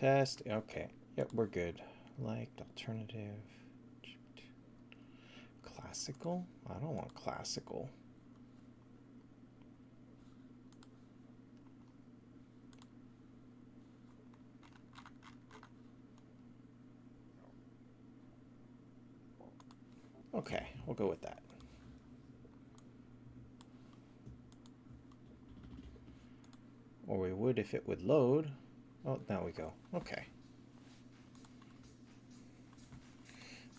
Test. Okay. Yep, we're good. Liked, alternative. Classical? I don't want classical. Okay, we'll go with that. Or we would if it would load. Oh, now we go. Okay.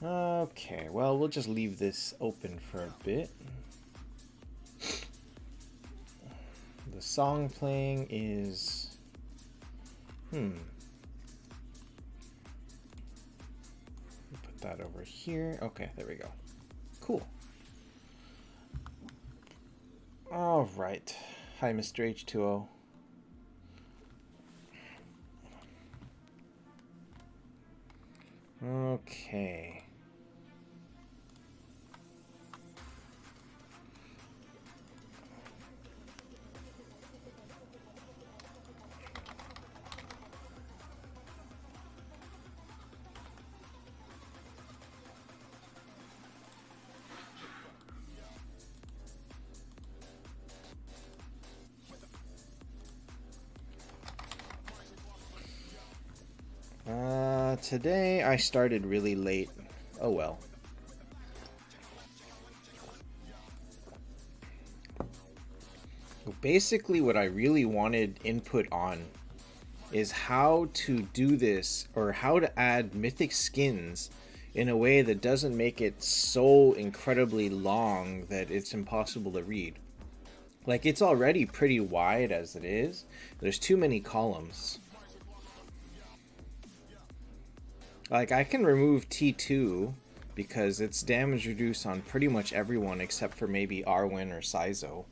Okay, well, we'll just leave this open for a bit. The song playing is... Put that over here. Okay, there we go. Cool. All right. Hi, Mr. H2O. Okay. Today I started really late. Oh well. Basically what I really wanted input on is how to do this, or how to add mythic skins in a way that doesn't make it so incredibly long that it's impossible to read. Like, it's already pretty wide as it is. There's too many columns. Like, I can remove T2 because it's damage reduced on pretty much everyone except for maybe Arwen or Saizo.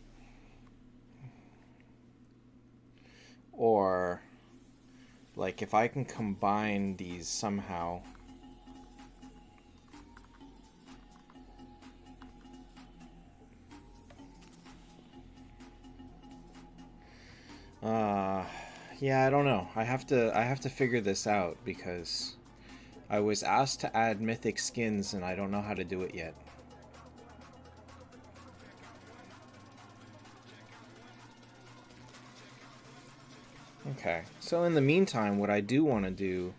Or, like, if I can combine these somehow. Yeah, I don't know. I have to figure this out because I was asked to add mythic skins and I don't know how to do it yet. Okay, so in the meantime, what I do want to do...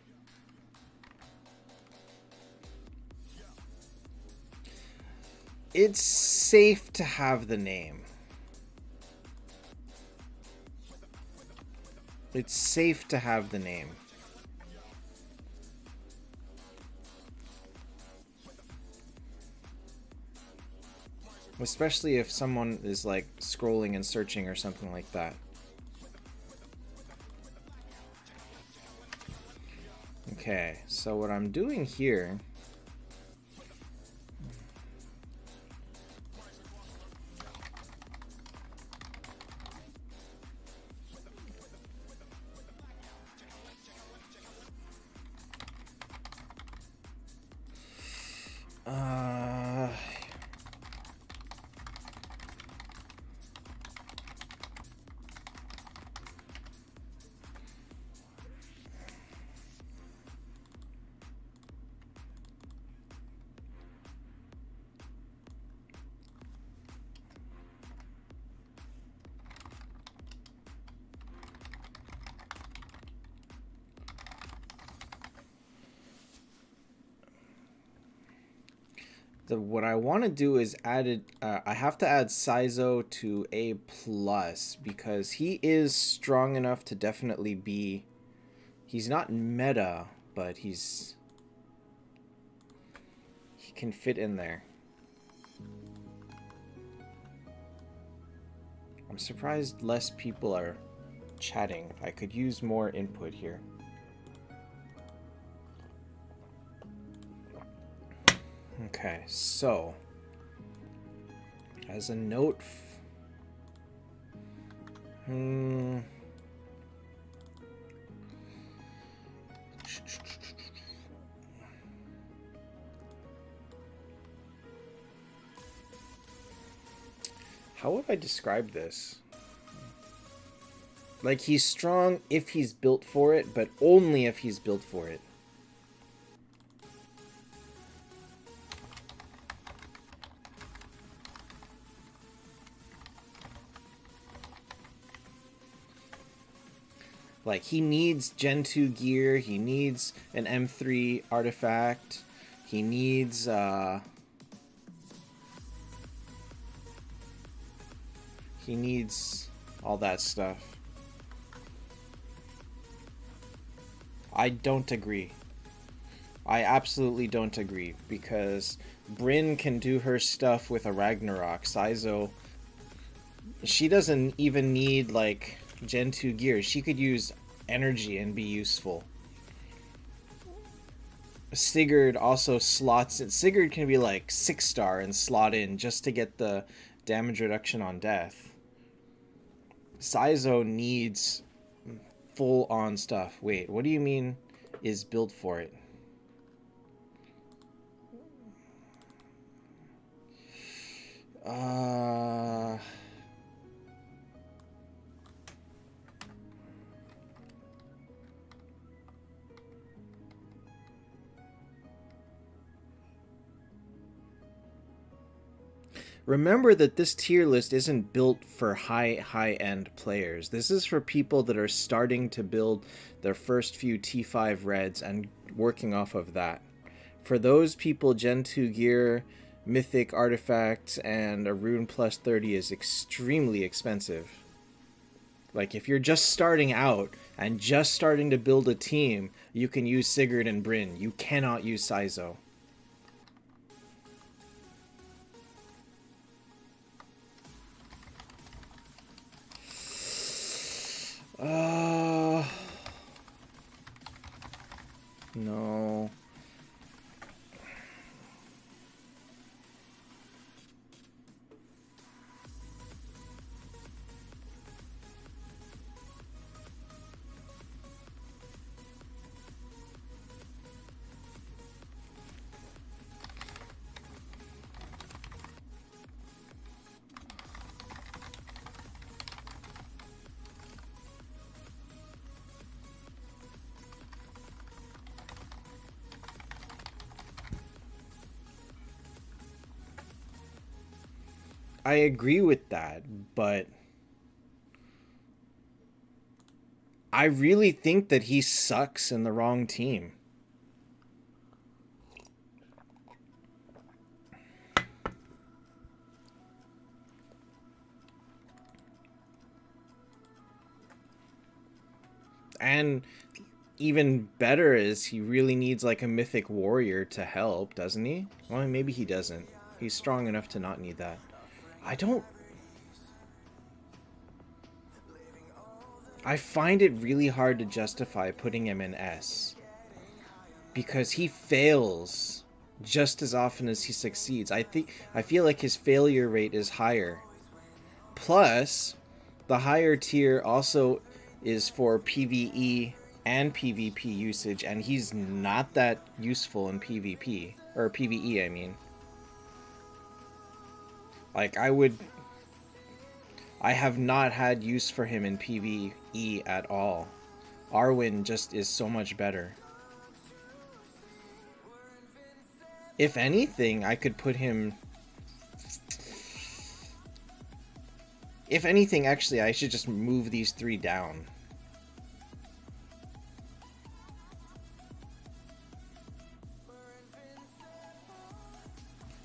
It's safe to have the name. It's safe to have the name. Especially if someone is like scrolling and searching or something like that. Okay, so what I'm doing here... what I want to do is I have to add Saizo to A+, because he is strong enough to definitely be... He's not meta, but he can fit in there. I'm surprised less people are chatting. I could use more input here. Okay, so as a note, how would I describe this? Like, he's strong if he's built for it, but only if he's built for it. Like, he needs Gen 2 gear, he needs an M3 artifact, he needs, he needs all that stuff. I don't agree. I absolutely don't agree, because Bryn can do her stuff with a Ragnarok. Saizo, she doesn't even need, like, Gen 2 gear. She could use energy and be useful. Sigurd also slots in. Sigurd can be like 6-star and slot in just to get the damage reduction on death. Saizo needs full on stuff. Wait, what do you mean is built for it? Remember that this tier list isn't built for high-end players. This is for people that are starting to build their first few T5 reds and working off of that. For those people, Gen 2 gear, mythic artifacts, and a rune plus 30 is extremely expensive. Like, if you're just starting out and just starting to build a team, you can use Sigurd and Bryn. You cannot use Saizo. No. I agree with that, but I really think that he sucks in the wrong team. And even better is he really needs like a mythic warrior to help, doesn't he? Well, maybe he doesn't. He's strong enough to not need that. I find it really hard to justify putting him in S. Because he fails just as often as he succeeds. I feel like his failure rate is higher. Plus, the higher tier also is for PvE and PvP usage, and he's not that useful in PvP. Or PvE, I mean. Like, I have not had use for him in PvE at all. Arwen just is so much better. If anything, I could put him... If anything, actually, I should just move these 3 down.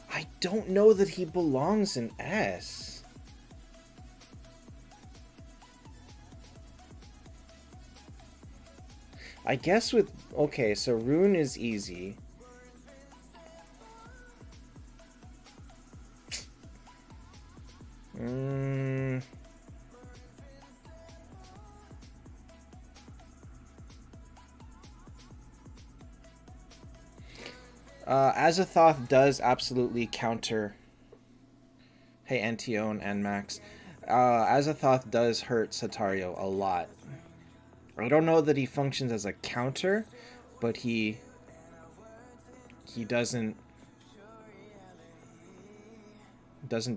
I don't know that he belongs in S. I guess with... Okay, so Rune is easy. Azathoth does absolutely counter... Hey, Antione and Max. Azathoth does hurt Satario a lot. I don't know that he functions as a counter, but he doesn't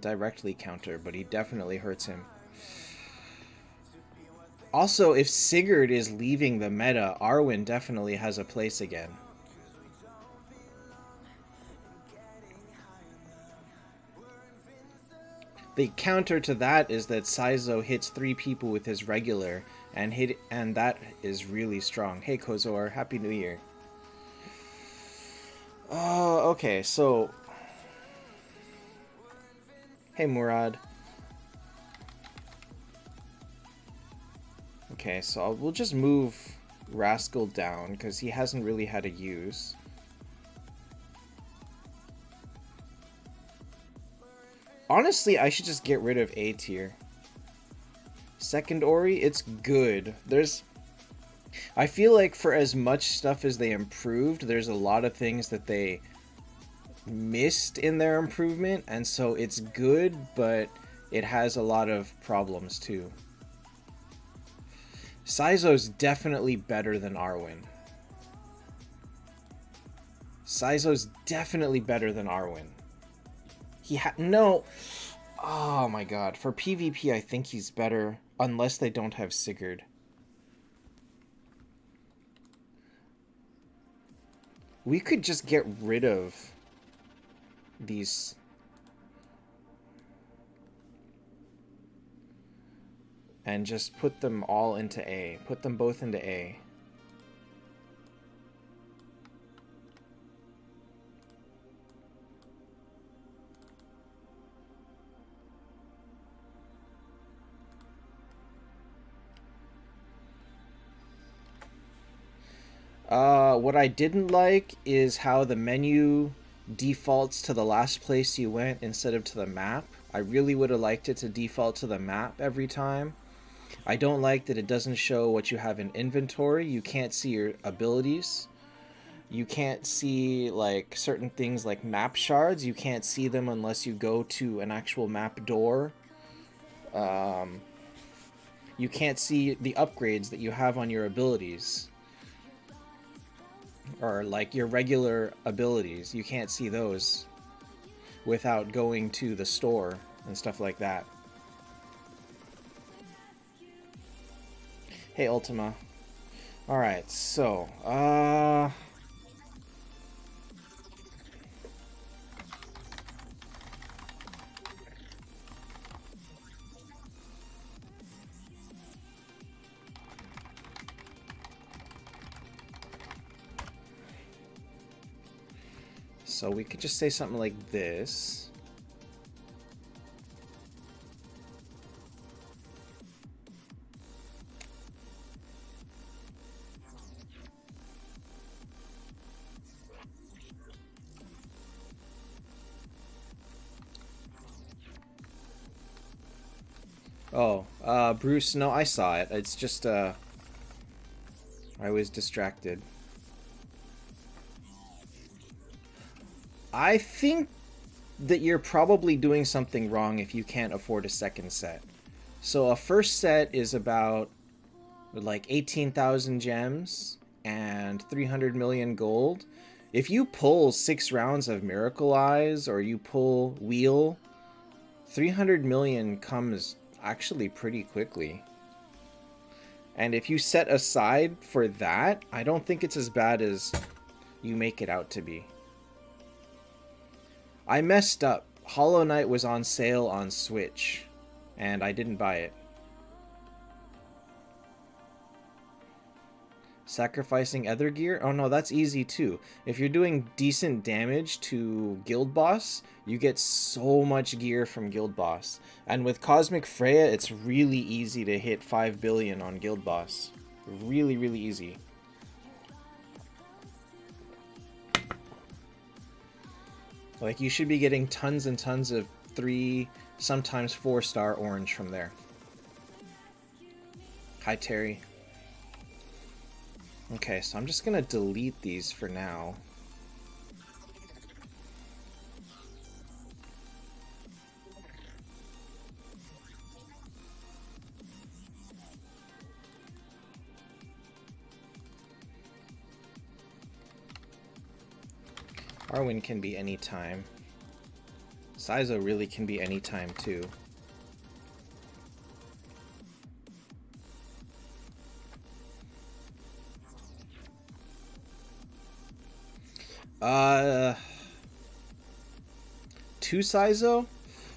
directly counter, but he definitely hurts him. Also, if Sigurd is leaving the meta, Arwen definitely has a place again. The counter to that is that Saizo hits 3 people with his regular, and that is really strong. Hey Kozor, Happy New Year. Okay, so... Hey Murad. Okay, so we'll just move Rascal down, because he hasn't really had a use. Honestly, I should just get rid of A tier. Second Ori, it's good. I feel like for as much stuff as they improved, there's a lot of things that they missed in their improvement, and so it's good, but it has a lot of problems too. Saizo's definitely better than Arwen. Saizo's definitely better than Arwen. No. Oh my god. For PvP, I think he's better, unless they don't have Sigurd. We could just get rid of these. And just put them all into A. Put them both into A. What I didn't like is how the menu defaults to the last place you went instead of to the map. I really would have liked it to default to the map every time. I don't like that it doesn't show what you have in inventory. You can't see your abilities. You can't see like certain things like map shards. You can't see them unless you go to an actual map door. You can't see the upgrades that you have on your abilities. Or like your regular abilities. You can't see those without going to the store and stuff like that. Hey Ultima. Alright, so so we could just say something like this. Oh, Bruce, no, I saw it. It's just, I was distracted. I think that you're probably doing something wrong if you can't afford a second set. So a first set is about, like, 18,000 gems and 300 million gold. If you pull 6 rounds of Miracle Eyes or you pull Wheel, 300 million comes actually pretty quickly. And if you set aside for that, I don't think it's as bad as you make it out to be. I messed up. Hollow Knight was on sale on Switch, and I didn't buy it. Sacrificing other gear? Oh no, that's easy too. If you're doing decent damage to Guild Boss, you get so much gear from Guild Boss. And with Cosmic Freya, it's really easy to hit 5 billion on Guild Boss. Really, really easy. Like, you should be getting tons and tons of 3, sometimes 4-star orange from there. Hi, Terry. Okay, so I'm just gonna delete these for now. Arwen can be anytime. Saizo really can be anytime too. Uh, two Saizo?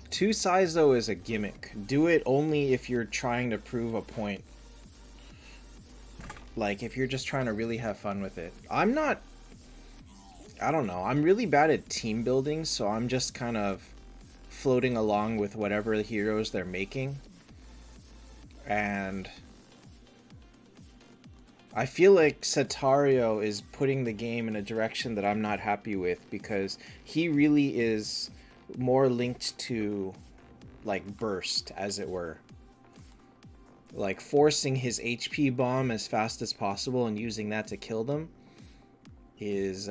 Two Saizo is a gimmick. Do it only if you're trying to prove a point. Like, if you're just trying to really have fun with it. I don't know. I'm really bad at team building, so I'm just kind of floating along with whatever the heroes they're making. And I feel like Satario is putting the game in a direction that I'm not happy with, because he really is more linked to, like, burst, as it were. Like, forcing his HP bomb as fast as possible and using that to kill them is,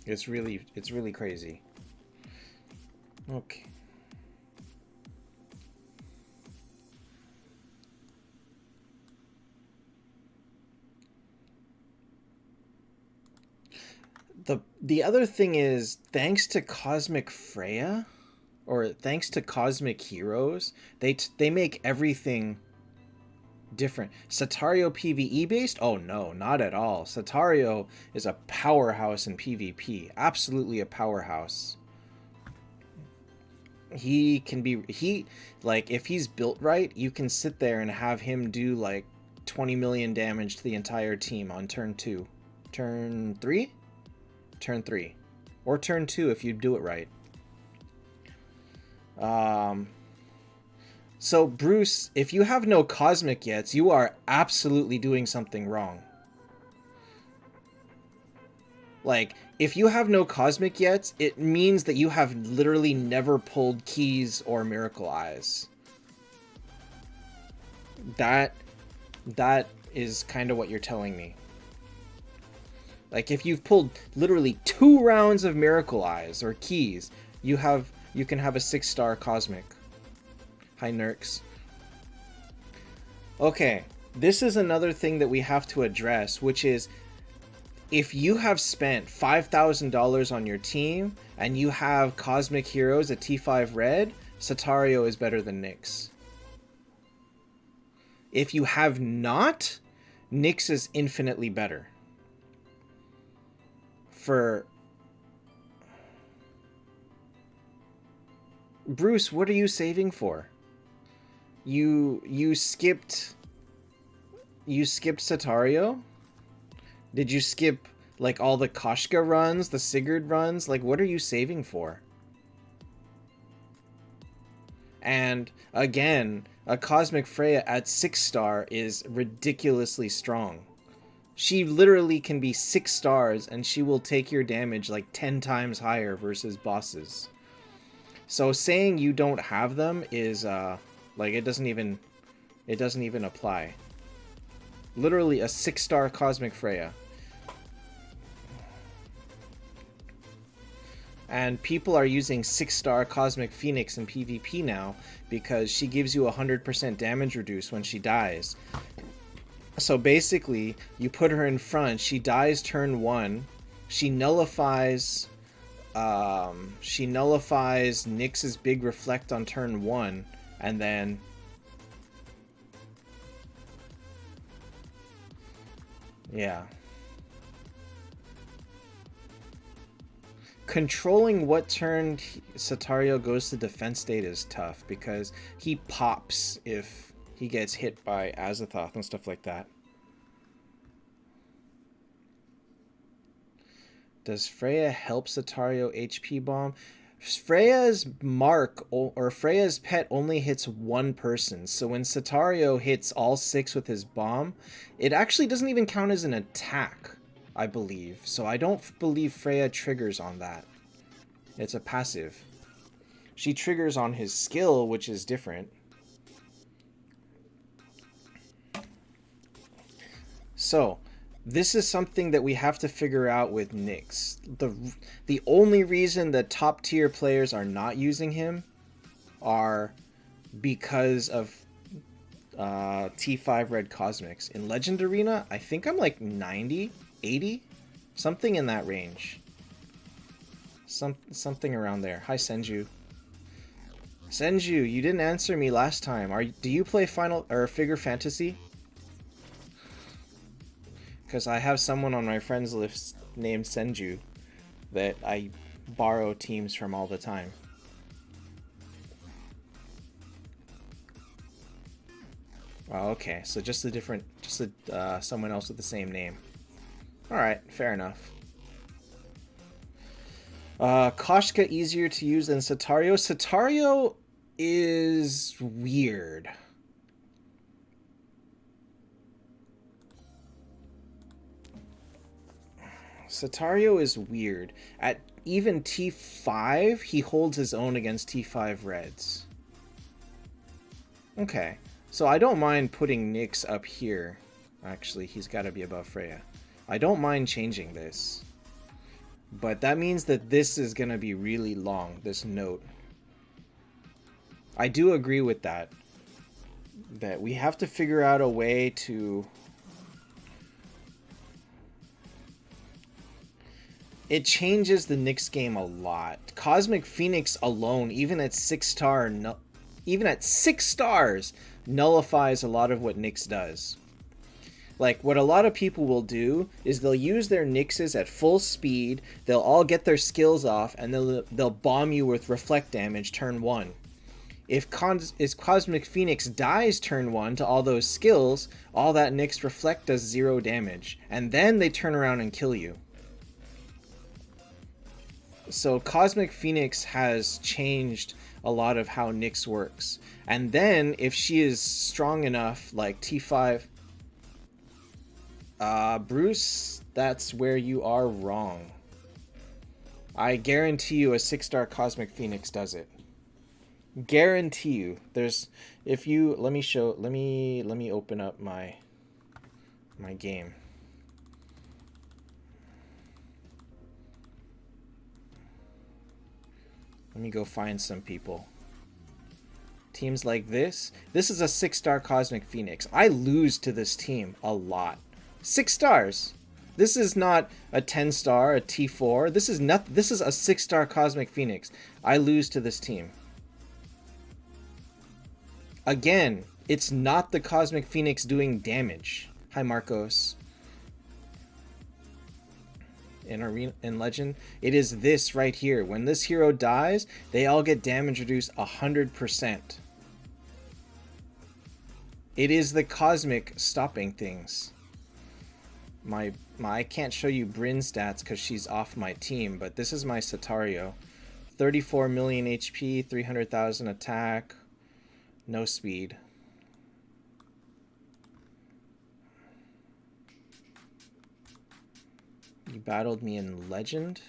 it's really crazy. Okay. The other thing is, thanks to Cosmic Freya, or thanks to Cosmic Heroes, they make everything different. Satario PvE based? Oh no, not at all. Satario is a powerhouse in PvP. Absolutely a powerhouse. He can be, like, if he's built right, you can sit there and have him do like 20 million damage to the entire team on turn 2. Turn 3? Turn 3. Or turn 2 if you do it right. So, Bruce, if you have no Cosmic yet, you are absolutely doing something wrong. Like, if you have no Cosmic yet, it means that you have literally never pulled Keys or Miracle Eyes. That is kind of what you're telling me. Like, if you've pulled literally 2 rounds of Miracle Eyes or Keys, you can have a 6-star Cosmic. Hi, Nurks. Okay, this is another thing that we have to address, which is, if you have spent $5,000 on your team and you have Cosmic Heroes at T5 Red, Satario is better than Nyx. If you have not, Nyx is infinitely better. Bruce, what are you saving for? You skipped Satario? Did you skip, like, all the Koshka runs, the Sigurd runs? Like, what are you saving for? And again, a Cosmic Freya at 6-star is ridiculously strong. She literally can be 6 stars and she will take your damage like 10 times higher versus bosses. So saying you don't have them is like, it doesn't even apply. Literally a 6-star Cosmic Freya. And people are using 6-star Cosmic Phoenix in PvP now because she gives you 100% damage reduce when she dies. So basically, you put her in front, she dies turn 1, she nullifies Nyx's big reflect on turn 1, and then yeah. Controlling what turn Satario goes to defense state is tough, because he pops if he gets hit by Azathoth and stuff like that. Does Freya help Satario HP bomb? Freya's mark, or Freya's pet, only hits one person. So when Satario hits all 6 with his bomb, it actually doesn't even count as an attack, I believe. So I don't believe Freya triggers on that. It's a passive. She triggers on his skill, which is different. So, this is something that we have to figure out with Nyx. The only reason that top tier players are not using him are because of T5 Red Cosmics. In Legend Arena, I think I'm like 90, 80, something in that range. Something around there. Hi, Senju. Senju, you didn't answer me last time. Do you play Final or Figure Fantasy? Because I have someone on my friends list named Senju that I borrow teams from all the time. Oh, okay, so just a different, someone else with the same name. All right, fair enough. Koshka easier to use than Satario. Satario is weird. Satario is weird. At even T5, he holds his own against T5 Reds. Okay. So I don't mind putting Nyx up here. Actually, he's got to be above Freya. I don't mind changing this. But that means that this is going to be really long, this note. I do agree with that. That we have to figure out a way to... It changes the Nyx game a lot. Cosmic Phoenix alone, even at 6-star, even at 6 stars, nullifies a lot of what Nyx does. Like, what a lot of people will do is they'll use their Nyxes at full speed, they'll all get their skills off, and they'll bomb you with reflect damage turn 1. If Cosmic Phoenix dies turn 1 to all those skills, all that Nyx reflect does 0 damage, and then they turn around and kill you. So Cosmic Phoenix has changed a lot of how Nyx works. And then, if she is strong enough, like T5... Bruce, that's where you are wrong. I guarantee you a 6-star Cosmic Phoenix does it. Guarantee you. There's... If you... Let me open up my game. Let me go find some people. Teams like this. This is a 6-star Cosmic Phoenix. I lose to this team a lot. 6 stars. This is not a 10-star, a T4. This is not. This is a 6-star Cosmic Phoenix. I lose to this team. Again, it's not the Cosmic Phoenix doing damage. Hi, Marcos. In Legend, it is this right here. When this hero dies, they all get damage reduced 100%. It is the Cosmic stopping things. I can't show you Bryn stats because she's off my team, but this is my Satario. 34 million HP, 300,000 attack, no speed. You battled me in Legend?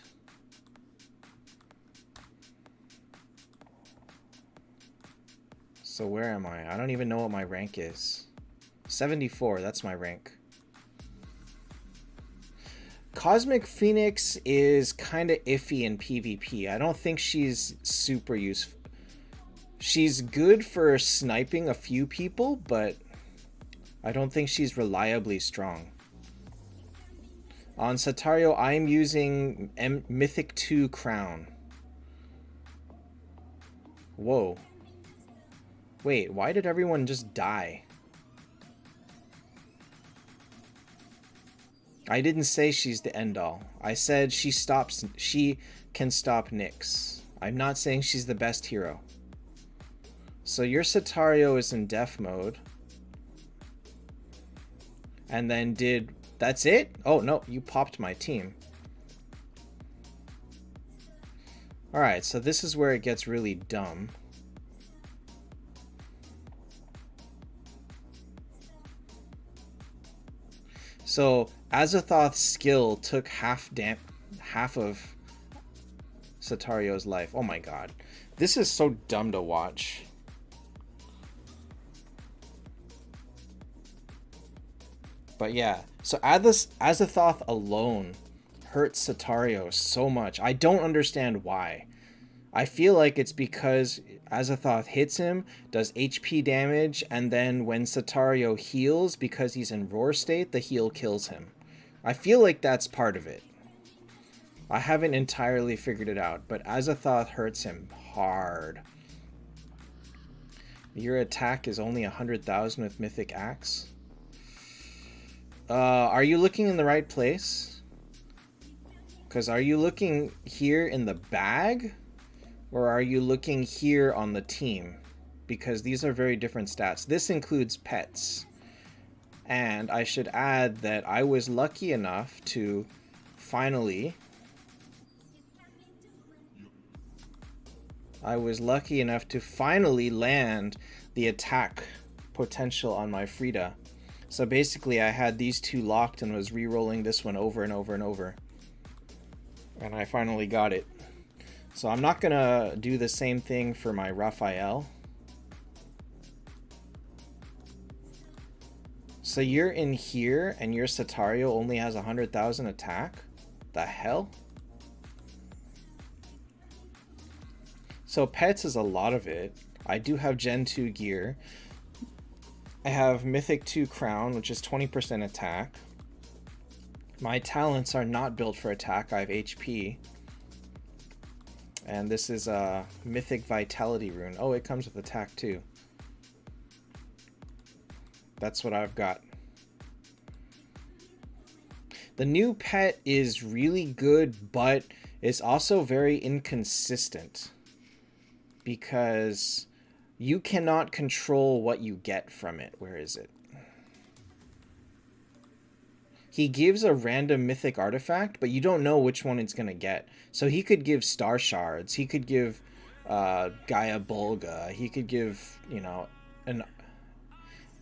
So where am I? I don't even know what my rank is. 74, that's my rank. Cosmic Phoenix is kind of iffy in PvP. I don't think she's super useful. She's good for sniping a few people, but I don't think she's reliably strong. On Satario, I'm using Mythic 2 Crown. Whoa. Wait, why did everyone just die? I didn't say she's the end-all. I said she can stop Nyx. I'm not saying she's the best hero. So your Satario is in def mode. And then that's it? Oh, no, you popped my team. Alright, so this is where it gets really dumb. So, Azathoth's skill took half of Satario's life. Oh my god. This is so dumb to watch. But yeah, so Azathoth alone hurts Satario so much. I don't understand why. I feel like it's because Azathoth hits him, does HP damage, and then when Satario heals, because he's in roar state, the heal kills him. I feel like that's part of it. I haven't entirely figured it out, but Azathoth hurts him hard. Your attack is only 100,000 with Mythic Axe. Are you looking in the right place? Because are you looking here in the bag? Or are you looking here on the team? Because these are very different stats. This includes pets. And I should add that I was lucky enough to finally... land the attack potential on my Frida. So basically I had these two locked and was re-rolling this one over and over and over. And I finally got it. So I'm not gonna do the same thing for my Raphael. So you're in here and your Satario only has 100,000 attack? The hell? So pets is a lot of it. I do have Gen 2 gear. I have Mythic 2 crown, which is 20% attack. My talents are not built for attack. I have HP. And this is a Mythic Vitality rune. Oh, it comes with attack too. That's what I've got. The new pet is really good, but it's also very inconsistent. Because you cannot control what you get from it. Where is it? He gives a random mythic artifact, but you don't know which one it's going to get. So he could give Star Shards. He could give Gaia Bulga. He could give, you know,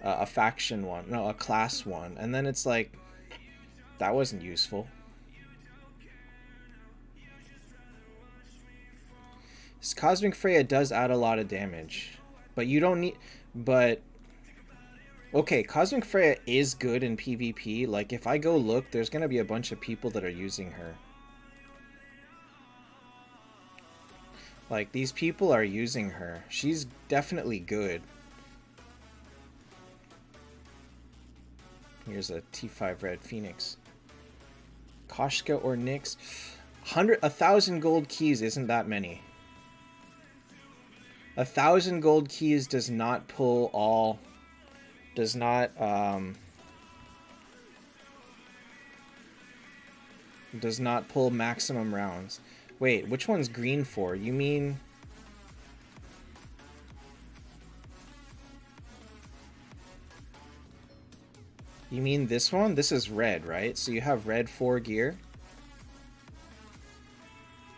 a faction one. No, a class one. And then it's like, that wasn't useful. This Cosmic Freya does add a lot of damage. But you don't need... But... Okay, Cosmic Freya is good in PvP. Like, if I go look, there's going to be a bunch of people that are using her. Like, these people are using her. She's definitely good. Here's a T5 Red Phoenix. Koshka or Nyx. 1,000 gold keys isn't that many. 1,000 gold keys does not pull all... Does not pull maximum rounds. Wait, which one's green for? You mean... You mean this one? This is red, right? So you have red 4 gear.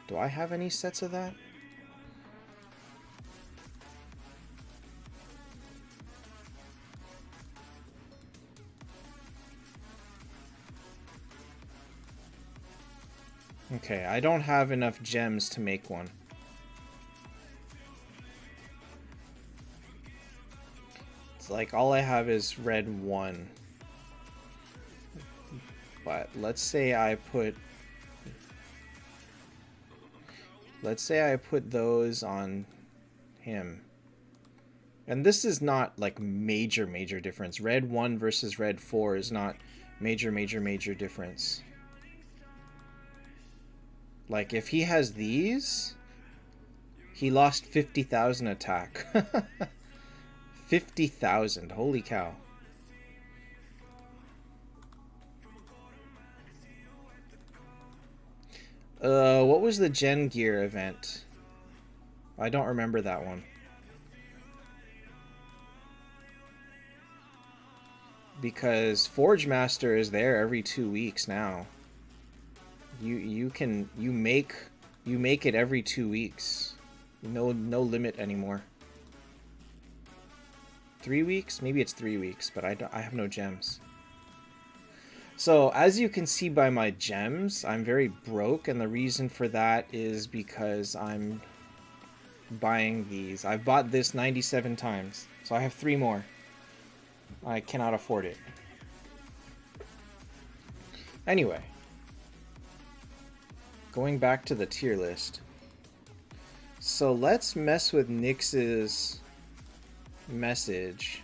Do I have any sets of that? Okay, I don't have enough gems to make one. It's like all I have is red 1. But let's say I put those on him. And this is not like major difference. Red 1 versus red 4 is not major difference. Like, if he has these, he lost 50,000 attack. 50,000, holy cow. What was the Gen Gear event? I don't remember that one. Because Forge Master is there every 2 weeks now. You make it every 2 weeks. No limit anymore. 3 weeks? Maybe it's 3 weeks, but I have no gems. So as you can see by my gems, I'm very broke, and the reason for that is because I'm buying these. I've bought this 97 times, so I have 3 more. I cannot afford it. Anyway. Going back to the tier list. So let's mess with Nyx's message.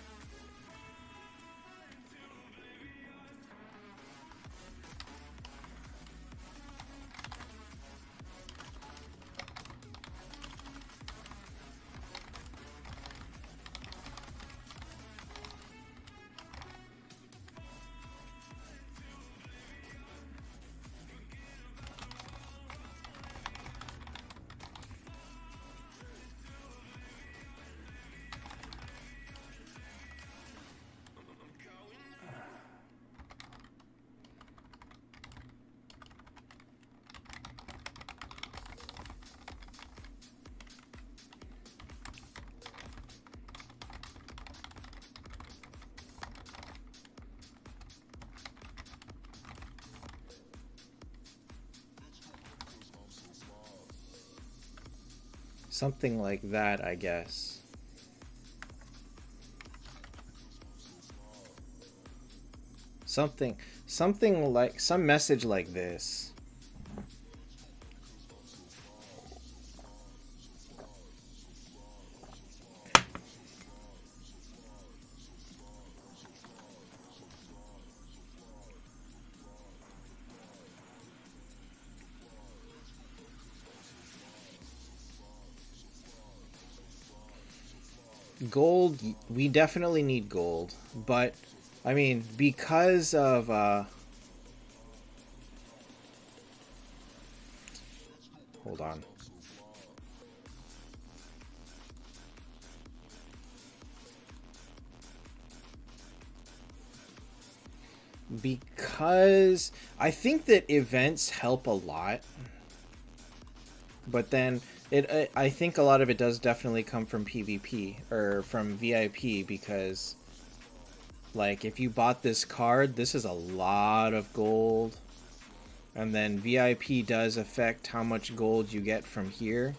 Something like that, I guess. Something like some message like this. Gold, we definitely need gold, but I mean, because of hold on. Because I think that events help a lot, but then I think a lot of it does definitely come from PvP or from VIP, because like if you bought this card, this is a lot of gold, and then VIP does affect how much gold you get from here.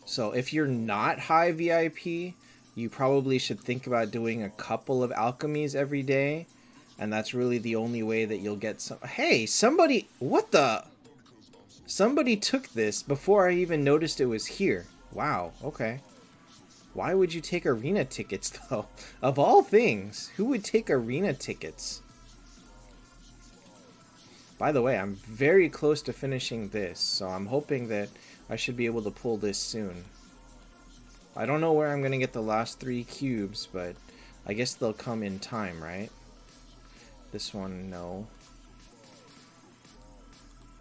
So if you're not high VIP, you probably should think about doing a couple of alchemies every day, and that's really the only way that you'll get some. Hey, somebody, what the? Somebody took this before I even noticed it was here. Wow, okay. Why would you take arena tickets, though? Of all things, who would take arena tickets? By the way, I'm very close to finishing this, so I'm hoping that I should be able to pull this soon. I don't know where I'm going to get the last 3 cubes, but I guess they'll come in time, right? This one, no.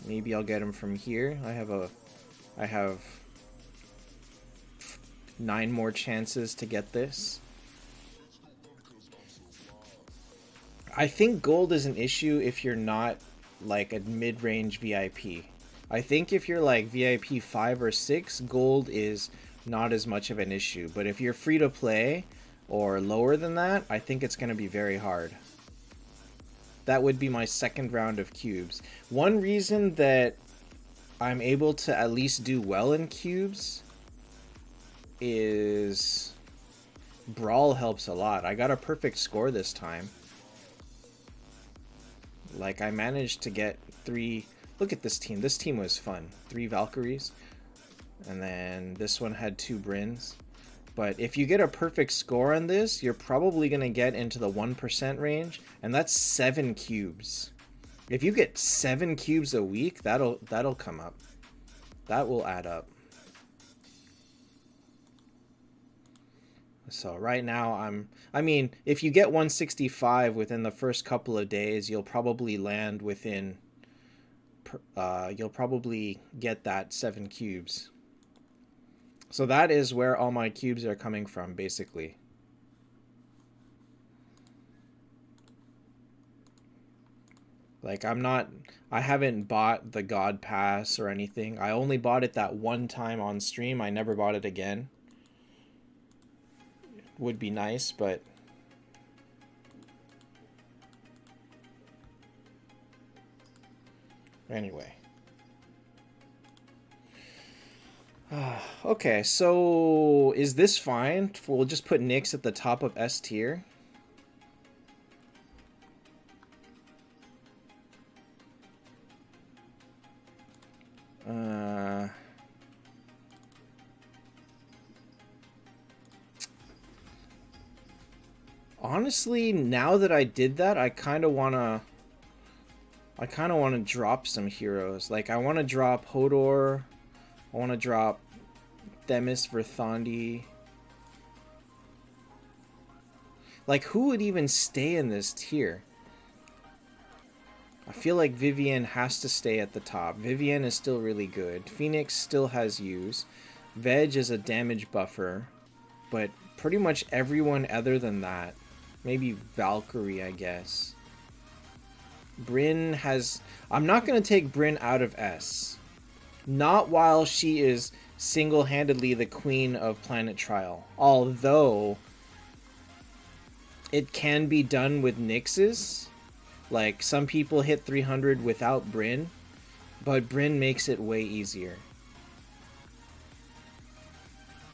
Maybe I'll get them from here. I have 9 more chances to get this. I think gold is an issue if you're not like a mid-range VIP. I think if you're like VIP 5 or 6, gold is not as much of an issue. But if you're free to play or lower than that, I think it's going to be very hard. That would be my second round of cubes. One reason that I'm able to at least do well in cubes is Brawl helps a lot. I got a perfect score this time. Like, I managed to get 3... Look at this team. This team was fun. 3 Valkyries. And then this one had 2 Brins. But if you get a perfect score on this, you're probably going to get into the 1% range. And that's 7 cubes. If you get 7 cubes a week, that'll come up. That will add up. So right now I mean, if you get 165 within the first couple of days, you'll probably land within, you'll probably get that 7 cubes. So that is where all my cubes are coming from, basically. Like, I haven't bought the God Pass or anything. I only bought it that one time on stream. I never bought it again. Would be nice, but anyway. Okay, so is this fine? We'll just put Nyx at the top of S tier. Honestly, now that I did that, I kind of want to drop some heroes. Like, I want to drop Hodor. I want to drop Themis Verthandi. Like, who would even stay in this tier? I feel like Vivienne has to stay at the top. Vivienne is still really good. Phoenix still has use. Veg is a damage buffer. But pretty much everyone other than that. Maybe Valkyrie, I guess. Brynn has... I'm not going to take Brynn out of S. Not while she is single-handedly the queen of Planet Trial. Although, it can be done with Nyx's. Like, some people hit 300 without Brynn. But Bryn makes it way easier.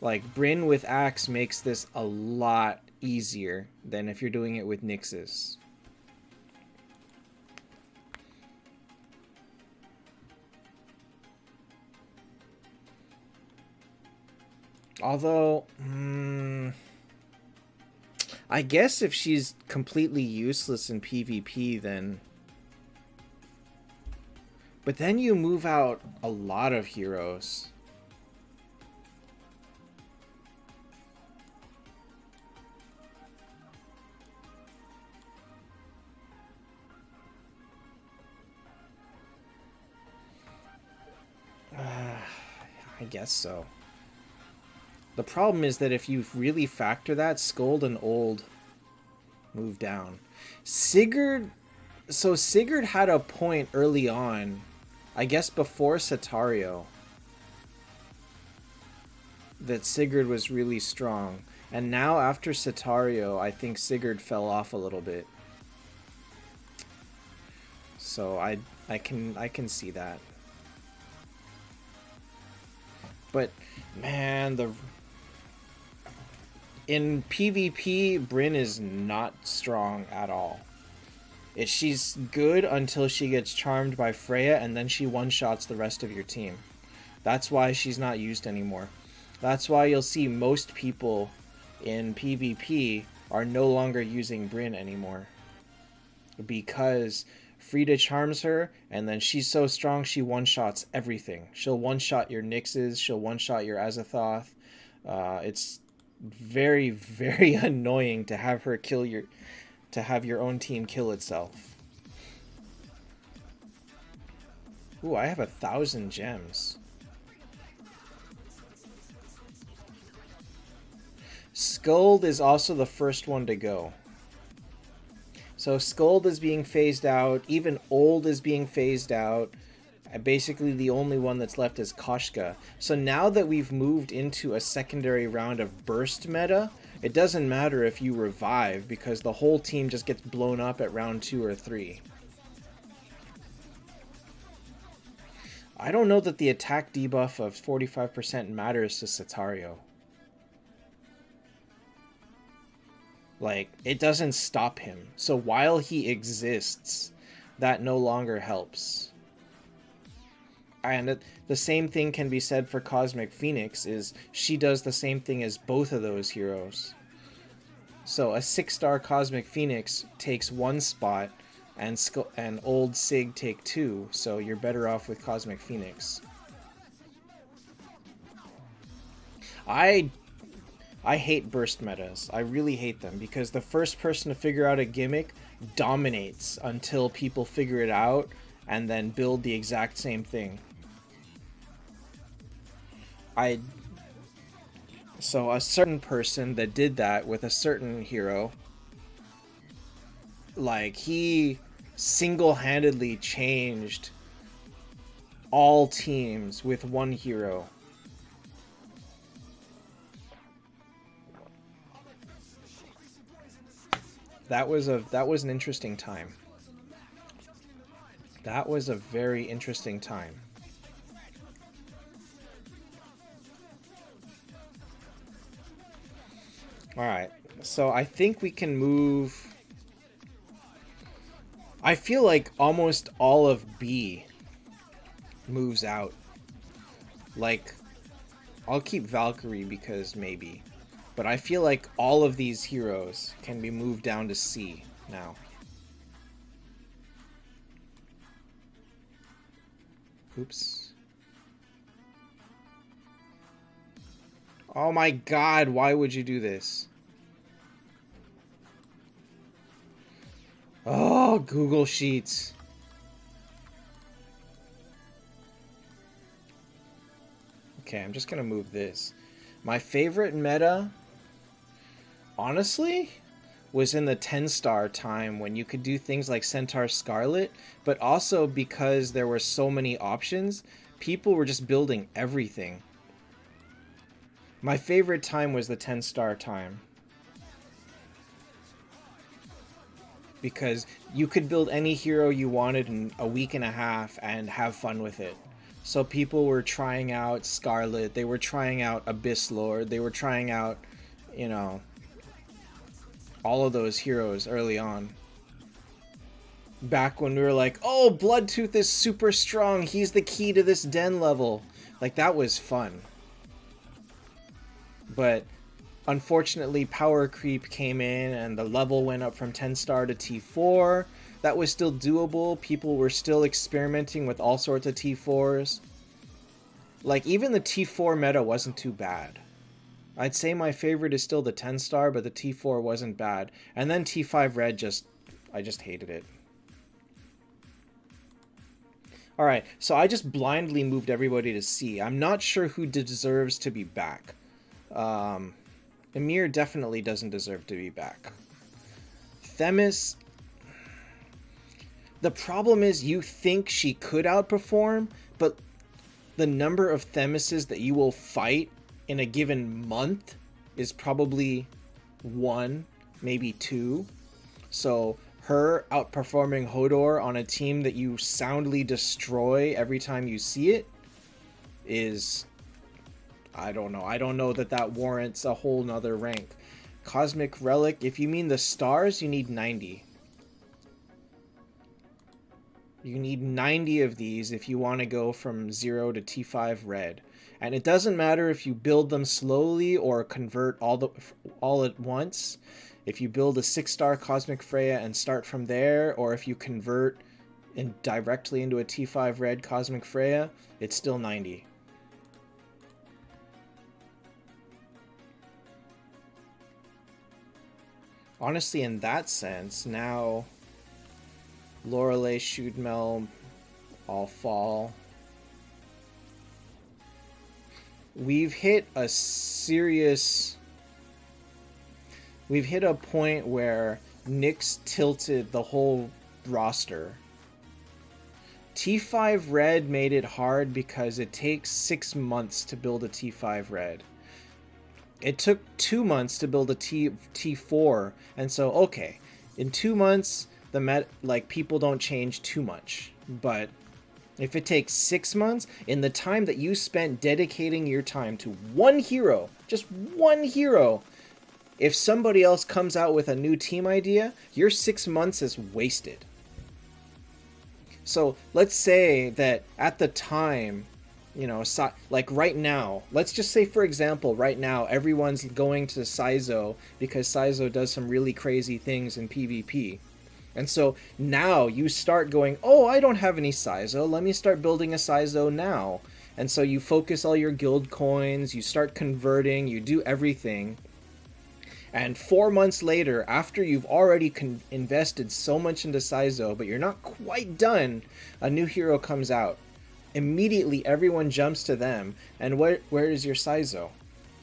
Like, Bryn with Axe makes this a lot easier than if you're doing it with Nyx's. Although, I guess if she's completely useless in PvP, then... But then you move out a lot of heroes. I guess so. The problem is that if you really factor that, Scold and Old move down. Sigurd... So Sigurd had a point early on, I guess before Satario, that Sigurd was really strong. And now after Satario, I think Sigurd fell off a little bit. So I can see that. But man, in PvP, Bryn is not strong at all. She's good until she gets charmed by Freya, and then she one-shots the rest of your team. That's why she's not used anymore. That's why you'll see most people in PvP are no longer using Bryn anymore. Because Frida charms her, and then she's so strong she one-shots everything. She'll one-shot your Nyx's, she'll one-shot your Azathoth. It's very, very annoying to have her kill to have your own team kill itself. Ooh, I have 1,000 gems. Skuld is also the first one to go. So Skuld is being phased out. Even Old is being phased out. Basically, the only one that's left is Koshka. So now that we've moved into a secondary round of burst meta, it doesn't matter if you revive, because the whole team just gets blown up at round 2 or 3. I don't know that the attack debuff of 45% matters to Satario. Like, it doesn't stop him. So while he exists, that no longer helps. And the same thing can be said for Cosmic Phoenix, is she does the same thing as both of those heroes. So a 6-star Cosmic Phoenix takes 1 spot, and Old Sig take 2, so you're better off with Cosmic Phoenix. I hate burst metas. I really hate them, because the first person to figure out a gimmick dominates until people figure it out and then build the exact same thing. So a certain person that did that with a certain hero, like, he single-handedly changed all teams with one hero. That was an interesting time. That was a very interesting time. Alright, so I think we can move... I feel like almost all of B moves out. Like, I'll keep Valkyrie because maybe. But I feel like all of these heroes can be moved down to C now. Oops. Oh my god, why would you do this? Oh, Google Sheets. Okay, I'm just gonna move this. My favorite meta, honestly, was in the 10-star time when you could do things like Centaur Scarlet, but also because there were so many options, people were just building everything. My favorite time was the 10-star time. because you could build any hero you wanted in a week and a half and have fun with it. So people were trying out Scarlet, they were trying out Abyss Lord, they were trying out, you know, all of those heroes early on. Back when we were like, oh, Bloodtooth is super strong, he's the key to this den level. Like, that was fun. But unfortunately, power creep came in and the level went up from 10 star to T4. That was still doable. People were still experimenting with all sorts of T4s. Like, even the T4 meta wasn't too bad. I'd say my favorite is still the 10 star, but the T4 wasn't bad. And then T5 red I just hated it. Alright, so I just blindly moved everybody to C. I'm not sure who deserves to be back. Emir definitely doesn't deserve to be back. Themis... The problem is you think she could outperform, but the number of Themises that you will fight in a given month is probably 1, maybe 2. So her outperforming Hodor on a team that you soundly destroy every time you see it is... I don't know. I don't know that warrants a whole nother rank. Cosmic Relic, if you mean the stars, you need 90. You need 90 of these if you want to go from 0 to T5 red. And it doesn't matter if you build them slowly or convert all at once. If you build a 6-star Cosmic Freya and start from there, or if you convert directly into a T5 red Cosmic Freya, it's still 90. Honestly, in that sense, now Lorelei, Shudmel all fall. We've hit a point where Nyx tilted the whole roster. T5 red made it hard because it takes 6 months to build a T5 red. It took 2 months to build a T4, and so okay, in 2 months people don't change too much. But if it takes 6 months, in the time that you spent dedicating your time to one hero, just one hero, if somebody else comes out with a new team idea, your 6 months is wasted. So let's say that at the time, you know, like right now, let's just say, for example, right now, everyone's going to Saizo because Saizo does some really crazy things in PvP. And so now you start going, oh, I don't have any Saizo, let me start building a Saizo now. And so you focus all your guild coins, you start converting, you do everything. And 4 months later, after you've already invested so much into Saizo, but you're not quite done, a new hero comes out. Immediately everyone jumps to them, and where is your Saizo?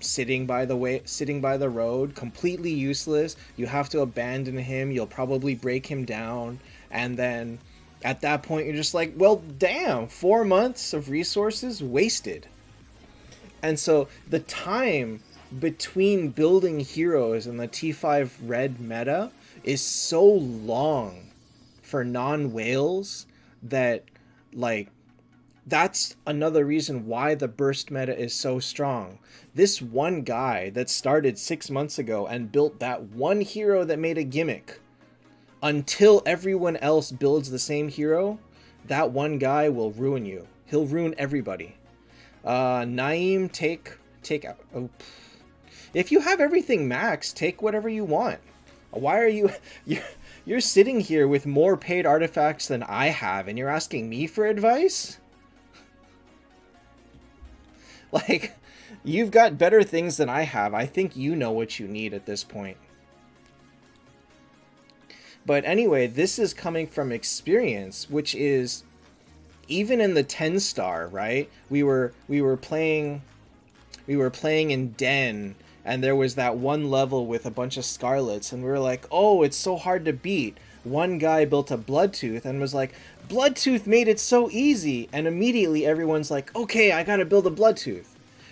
Sitting by the road, completely useless. You have to abandon him, you'll probably break him down, and then at that point you're just like, well, damn, 4 months of resources wasted. And so the time between building heroes in the T5 red meta is so long for non-whales that, like, that's another reason why the burst meta is so strong. This one guy that started 6 months ago and built that one hero that made a gimmick, until everyone else builds the same hero, that one guy will ruin you. He'll ruin everybody. Naeem, take out. Oh, if you have everything maxed, take whatever you want. Why are you're sitting here with more paid artifacts than I have, and you're asking me for advice? Like, you've got better things than I have. I think you know what you need at this point. But anyway, this is coming from experience, which is even in the 10 star, right? We were playing in Den, and there was that one level with a bunch of Scarlets, and we were like, oh, it's so hard to beat. One guy built a Bloodtooth and was like, Bloodtooth made it so easy, and immediately everyone's like, okay, I gotta build a Bloodtooth.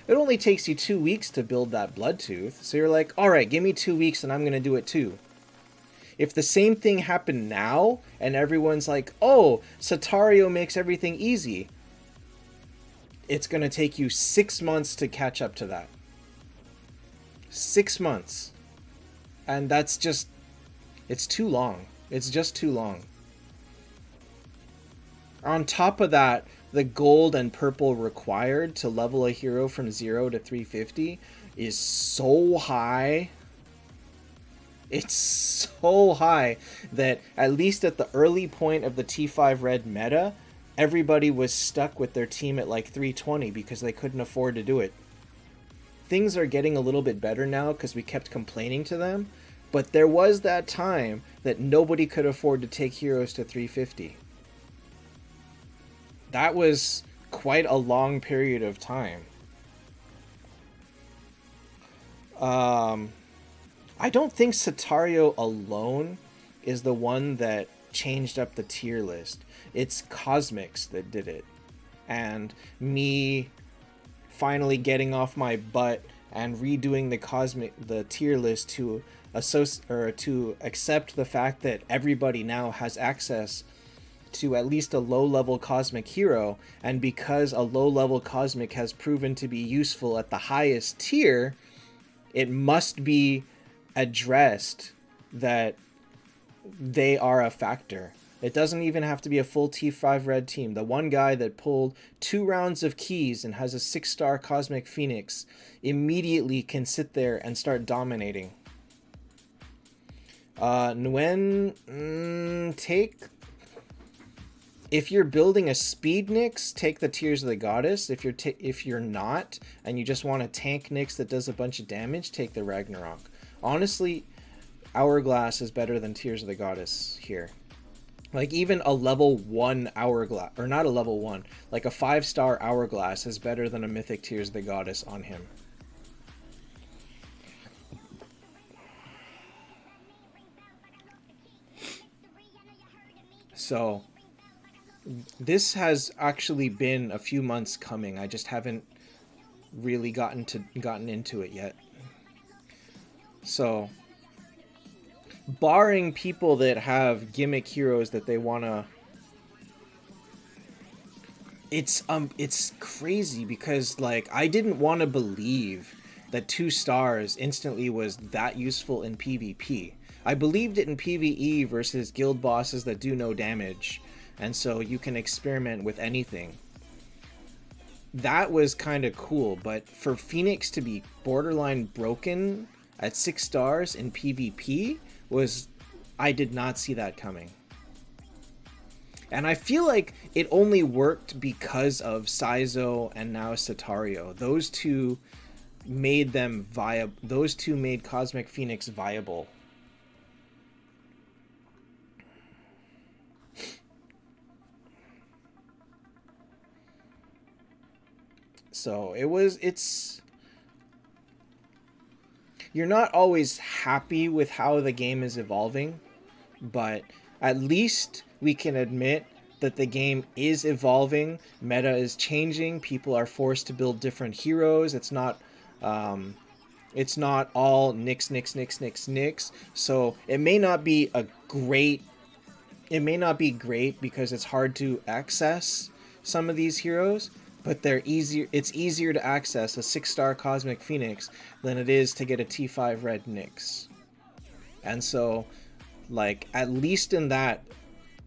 It only takes you 2 weeks to build that Bloodtooth, so you're like, alright, give me 2 weeks and I'm gonna do it too. If the same thing happened now and everyone's like, oh, Satario makes everything easy, it's going to take you 6 months to catch up to that. 6 months. And that's just, it's too long. It's just too long. On top of that, the gold and purple required to level a hero from 0 to 350 is so high. It's so high that at least at the early point of the T5 red meta, everybody was stuck with their team at like 320 because they couldn't afford to do it. Things are getting a little bit better now because we kept complaining to them, but there was that time that nobody could afford to take heroes to 350. That was quite a long period of time. I don't think Satario alone is the one that changed up the tier list. It's Cosmics that did it. And me finally getting off my butt and redoing the tier list to accept the fact that everybody now has access to at least a low-level cosmic hero, and because a low-level cosmic has proven to be useful at the highest tier, it must be addressed that they are a factor. It doesn't even have to be a full T5 red team. The one guy that pulled 2 rounds of keys and has a 6-star Cosmic Phoenix immediately can sit there and start dominating. Nguyen, if you're building a speed Nyx, take the Tears of the Goddess. If you're not, and you just want a tank Nyx that does a bunch of damage, take the Ragnarok. Honestly, Hourglass is better than Tears of the Goddess here. Like, even a level 1 Hourglass, or not a level 1, like a 5-star Hourglass is better than a Mythic Tears of the Goddess on him. So this has actually been a few months coming. I just haven't really gotten into it yet. So, barring people that have gimmick heroes that they wanna, it's crazy because, like, I didn't want to believe that 2 stars instantly was that useful in PvP. I believed it in PvE versus guild bosses that do no damage, and so you can experiment with anything. That was kind of cool, but for Phoenix to be borderline broken at 6 stars in PvP I did not see that coming. And I feel like it only worked because of Saizo and now Satario. Those two made them viable. Those two made Cosmic Phoenix viable. So you're not always happy with how the game is evolving, but at least we can admit that the game is evolving. Meta is changing. People are forced to build different heroes. It's not all Nyx. So it may not be great because it's hard to access some of these heroes, but they're easier. It's easier to access a 6-star Cosmic Phoenix than it is to get a T5 red Nyx. And so, like, at least in that,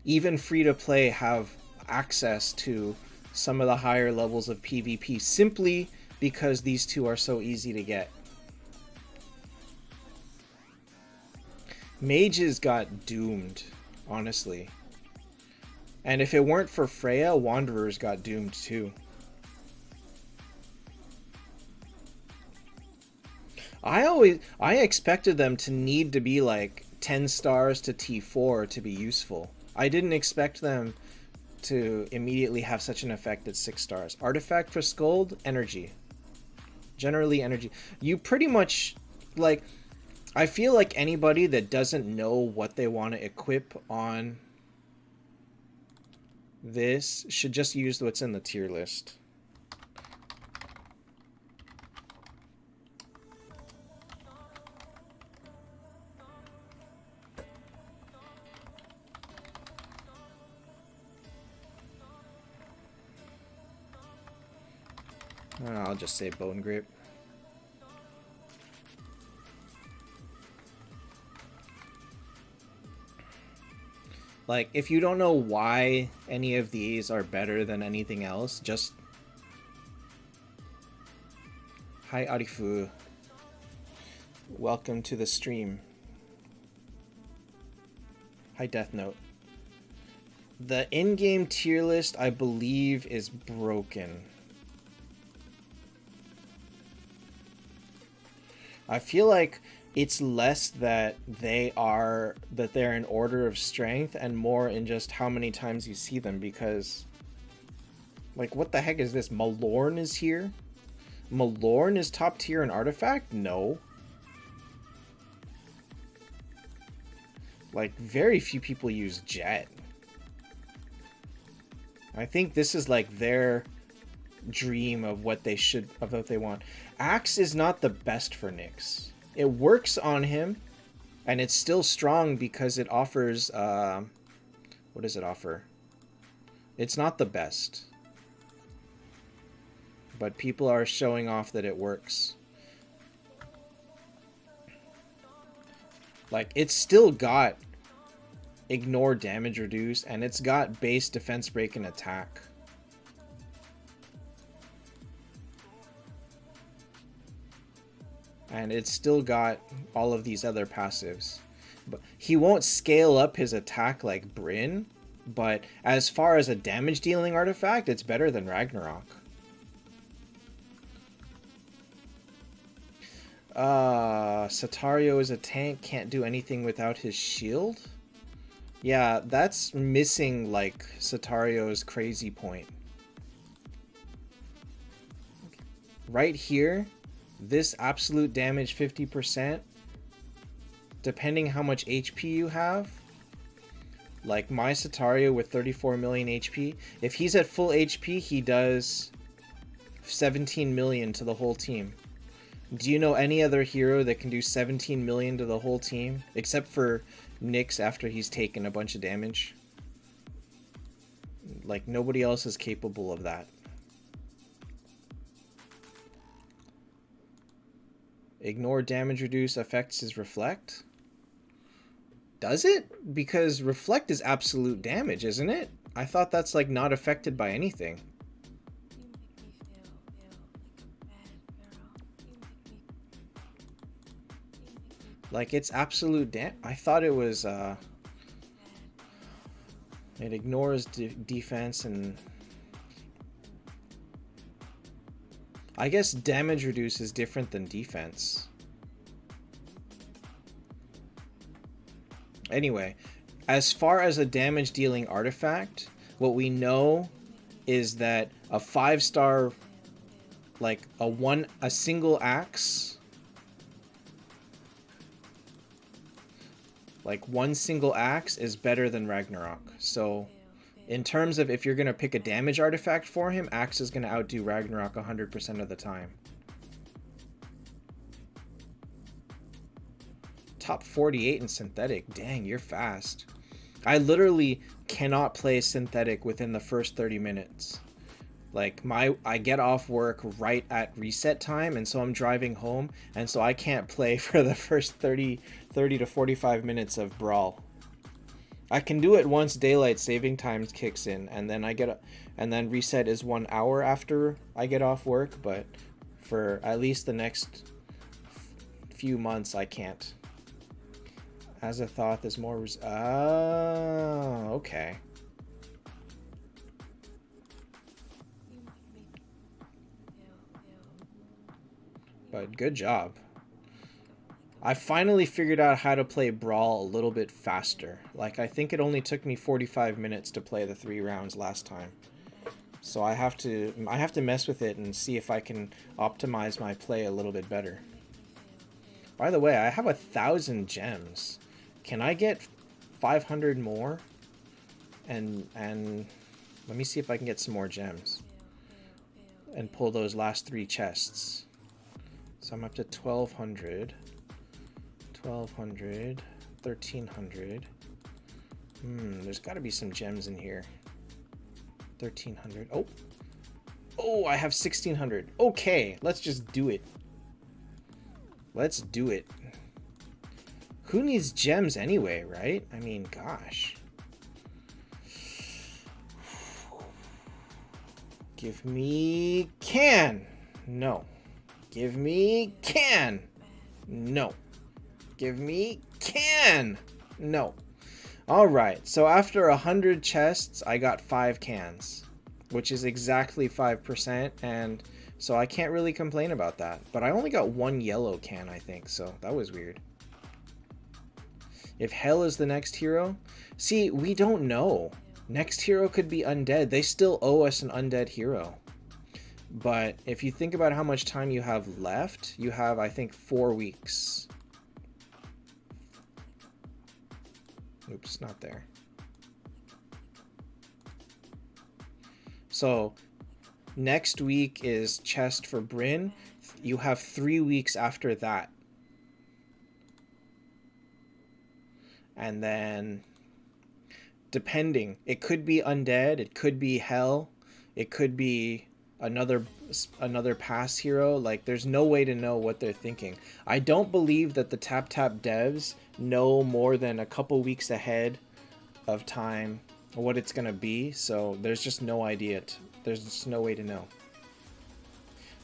even free-to-play have access to some of the higher levels of PvP simply because these two are so easy to get. Mages got doomed, honestly. And if it weren't for Freya, Wanderers got doomed too. I expected them to need to be like 10 stars to T4 to be useful. I didn't expect them to immediately have such an effect at 6 stars. Artifact for Skuld, energy. Generally energy. You pretty much, like, I feel like anybody that doesn't know what they want to equip on this should just use what's in the tier list. I'll just say Bone Grip. Like, if you don't know why any of these are better than anything else, just... Hi, Arifu. Welcome to the stream. Hi, Death Note. The in-game tier list, I believe, is broken. I feel like it's less that they're in order of strength and more in just how many times you see them, because like, what the heck is this? Malorn is here? Malorn is top tier in artifact? No. Like, very few people use Jet. I think this is like their dream of what they want. Axe is not the best for Nyx. It works on him, and it's still strong because it offers, what does it offer? It's not the best. But people are showing off that it works. Like, it's still got ignore damage reduce, and it's got base defense break and attack. And it's still got all of these other passives. But he won't scale up his attack like Bryn, but as far as a damage dealing artifact, it's better than Ragnarok. Satario is a tank, can't do anything without his shield. Yeah, that's missing like Satario's crazy point. Right here, this absolute damage 50%, depending how much HP you have, like my Satario with 34 million HP, if he's at full HP, he does 17 million to the whole team. Do you know any other hero that can do 17 million to the whole team? Except for Nyx after he's taken a bunch of damage. Like, nobody else is capable of that. Ignore damage reduce affects his reflect? Does it? Because reflect is absolute damage, isn't it? I thought that's like not affected by anything. Like, it's absolute I thought it was, it ignores defense and... I guess damage reduce is different than defense. Anyway, as far as a damage dealing artifact, what we know is that a 5-star, like a single axe, like one single axe is better than Ragnarok. So in terms of if you're going to pick a damage artifact for him, axe is going to outdo Ragnarok 100% of the time. Top 48 in synthetic. Dang, you're fast. I literally cannot play synthetic within the first 30 minutes. Like, I get off work right at reset time, and so I'm driving home, and so I can't play for the first 30 to 45 minutes of Brawl. I can do it once daylight saving times kicks in, and then and then reset is 1 hour after I get off work, but for at least the next few months I can't. Azathoth is more okay. But good job. I finally figured out how to play Brawl a little bit faster. Like, I think it only took me 45 minutes to play the 3 rounds last time. So I have to mess with it and see if I can optimize my play a little bit better. By the way, I have 1,000 gems. Can I get 500 more? And let me see if I can get some more gems. And pull those last 3 chests. So I'm up to 1,200. 1,200, 1,300. There's got to be some gems in here. 1,300. Oh, Oh, I have 1600. Okay, let's just do it. Let's do it. Who needs gems anyway, right? I mean, gosh. Give me can. No. Give me can. No. Give me can. No. Alright, so after 100 chests, I got 5 cans, which is exactly 5%, and so I can't really complain about that. But I only got 1 yellow can, I think, so that was weird. If hell is the next hero? See, we don't know. Next hero could be undead. They still owe us an undead hero. But if you think about how much time you have left, you have, I think, 4 weeks. Oops, not there. So, next week is chest for Bryn. You have 3 weeks after that. And then, depending, it could be undead, it could be hell, it could be another pass hero. Like, there's no way to know what they're thinking. I don't believe that the Taptap devs know more than a couple weeks ahead of time what it's gonna be, so there's just no idea. There's just no way to know.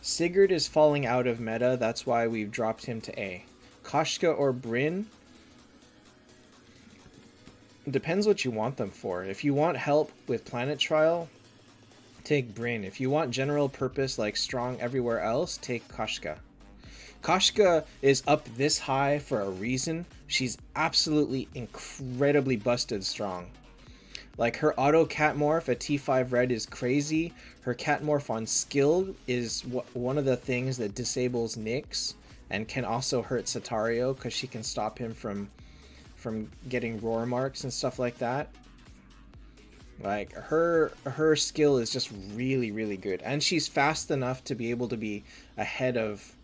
Sigurd is falling out of meta, that's why we've dropped him to A. Koshka or Bryn? Depends what you want them for. If you want help with Planet Trial, take Bryn. If you want general purpose like strong everywhere else, take Koshka. Koshka is up this high for a reason. She's absolutely incredibly busted strong. Like, her auto catmorph at T5 red is crazy. Her catmorph on skill is one of the things that disables Nyx and can also hurt Satario because she can stop him from getting roar marks and stuff like that. Like, her skill is just really, really good. And she's fast enough to be able to be ahead of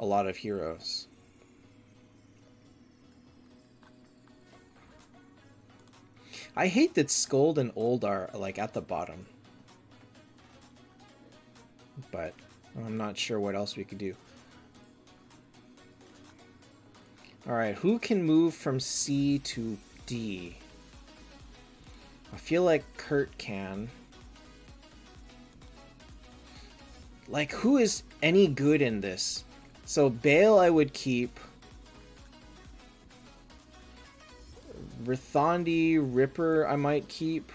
a lot of heroes. I hate that Scold and Old are, like, at the bottom. But I'm not sure what else we could do. Alright, who can move from C to D? I feel like Kurt can. Like, who is any good in this? So Bale I would keep. Rithandi, Ripper I might keep.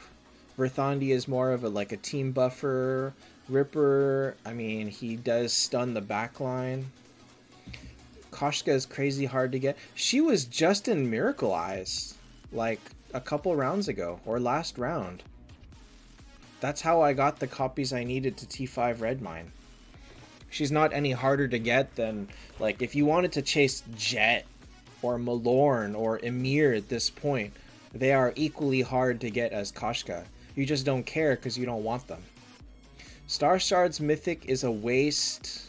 Rithandi is more of a team buffer. Ripper, I mean, he does stun the backline. Koshka is crazy hard to get. She was just in Miracle Eyes like a couple rounds ago, or last round. That's how I got the copies I needed to T5 Red Mine. She's not any harder to get than, like, if you wanted to chase Jet or Malorn or Emir at this point, they are equally hard to get as Koshka. You just don't care because you don't want them. Star Shards Mythic is a waste.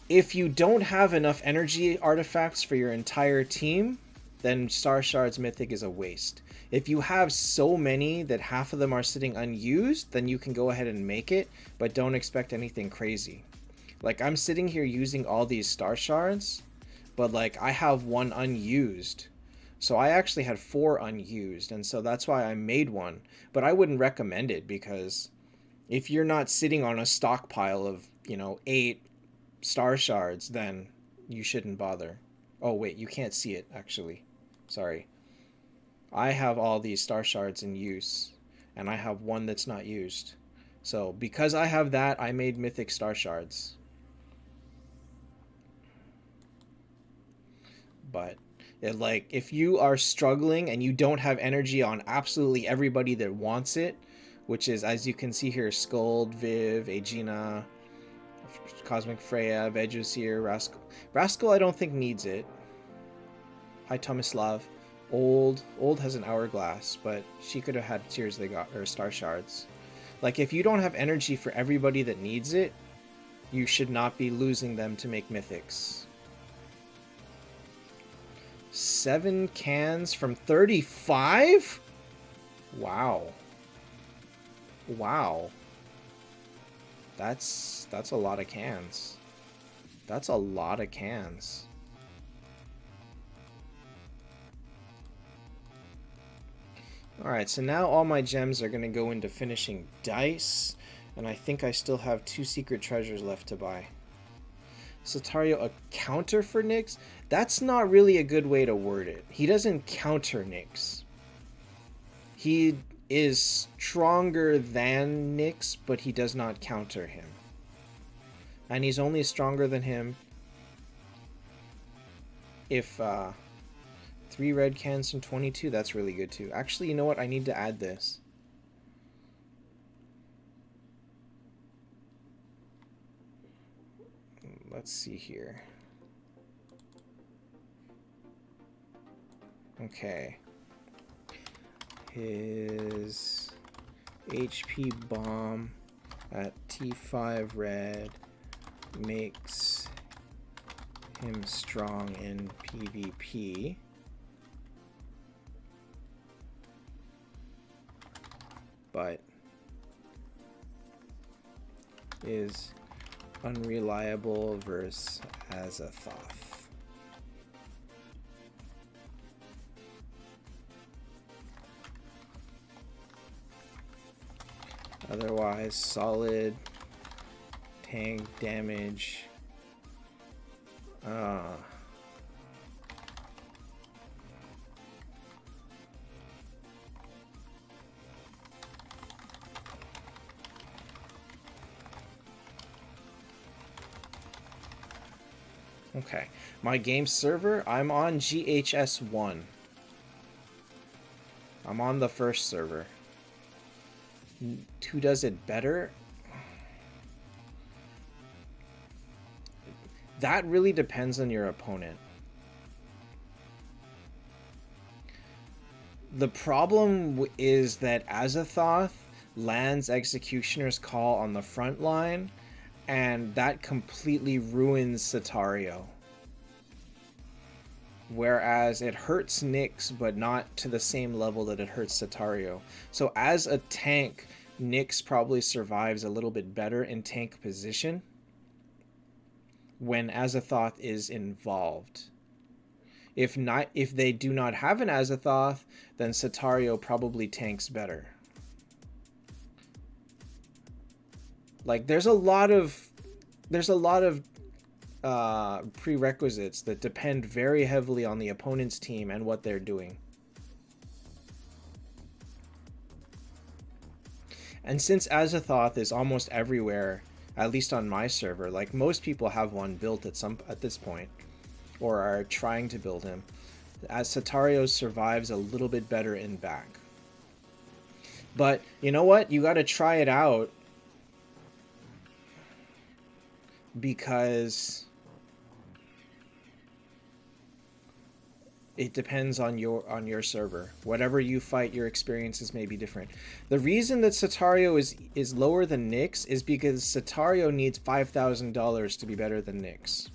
If you don't have enough energy artifacts for your entire team, then Star Shards Mythic is a waste. If you have so many that half of them are sitting unused, then you can go ahead and make it, but don't expect anything crazy. Like, I'm sitting here using all these Star Shards, but, like, I have one unused. So I actually had 4 unused, and so that's why I made one. But I wouldn't recommend it, because if you're not sitting on a stockpile of, 8 Star Shards, then you shouldn't bother. Oh, wait, you can't see it, actually. Sorry. I have all these Star Shards in use, and I have one that's not used. So, because I have that, I made Mythic Star Shards. But, if you are struggling and you don't have energy on absolutely everybody that wants it, which is, as you can see here, Scold, Viv, Aegina, Cosmic Freya, Vegusir, Rascal. Rascal I don't think needs it. Hi, Tomislav. Old has an hourglass, but she could have had Tears They Got, or Star Shards. Like, if you don't have energy for everybody that needs it, you should not be losing them to make mythics. 7 cans from 35? Wow. Wow. That's a lot of cans. That's a lot of cans. Alright, so now all my gems are going to go into finishing dice. And I think I still have 2 secret treasures left to buy. Satario, a counter for Nyx? That's not really a good way to word it. He doesn't counter Nyx. He is stronger than Nyx, but he does not counter him. And he's only stronger than him if 3 red cans from 22. That's really good too. Actually, you know what? I need to add this. Let's see here. Okay. His HP bomb at T5 red makes him strong in PvP. But is unreliable versus Azathoth. Otherwise, solid tank damage. Okay, my game server, I'm on GHS1. I'm on the first server. Who does it better? That really depends on your opponent. The problem is that Azathoth lands Executioner's Call on the front line, and that completely ruins Satario. Whereas it hurts Nyx, but not to the same level that it hurts Satario. So as a tank, Nyx probably survives a little bit better in tank position when Azathoth is involved. If they do not have an Azathoth, then Satario probably tanks better. Like there's a lot of prerequisites that depend very heavily on the opponent's team and what they're doing. And since Azathoth is almost everywhere, at least on my server, like most people have one built at this point, or are trying to build him, as Satario survives a little bit better in back. But you know what? You got to try it out, because it depends on your server. Whatever you fight, your experiences may be different. The reason that Satario is lower than Nyx is because Satario needs $5,000 to be better than Nyx.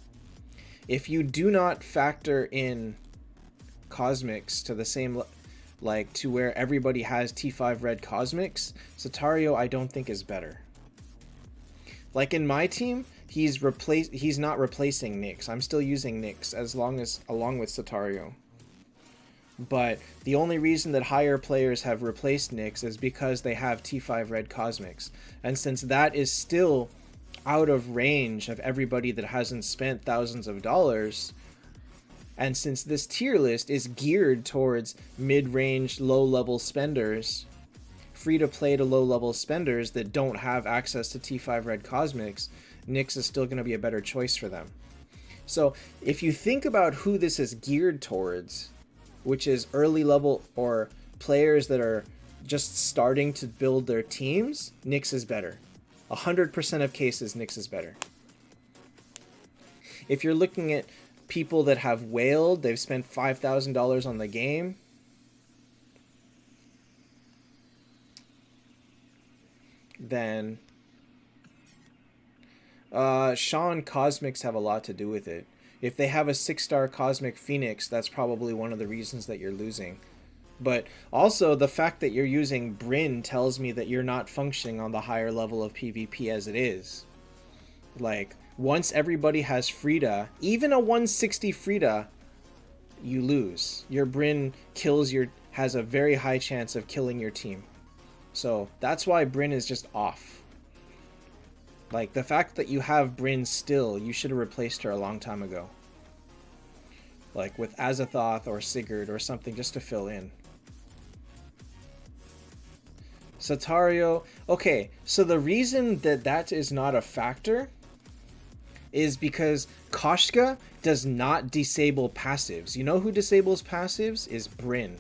If you do not factor in Cosmics to the same, like to where everybody has T5 red Cosmics, Satario I don't think is better. Like in my team, he's not replacing Nyx. I'm still using Nyx along with Satario. But the only reason that higher players have replaced Nyx is because they have T5 red Cosmics. And since that is still out of range of everybody that hasn't spent thousands of dollars, and since this tier list is geared towards mid-range, low-level spenders, free-to-play to low-level spenders that don't have access to T5 red Cosmics, Nyx is still going to be a better choice for them. So if you think about who this is geared towards, which is early level or players that are just starting to build their teams, Nyx is better. 100% of cases, Nyx is better. If you're looking at people that have whaled, they've spent $5,000 on the game, then Sean Cosmics have a lot to do with it. If they have a 6-star Cosmic Phoenix, that's probably one of the reasons that you're losing. But also, the fact that you're using Bryn tells me that you're not functioning on the higher level of PvP as it is. Like, once everybody has Frida, even a 160 Frida, you lose. Your Bryn has a very high chance of killing your team. So that's why Bryn is just off. Like, the fact that you have Bryn still, you should have replaced her a long time ago. Like with Azathoth or Sigurd or something just to fill in. Satario. Okay, so the reason that that is not a factor is because Koshka does not disable passives. You know who disables passives? Is Bryn.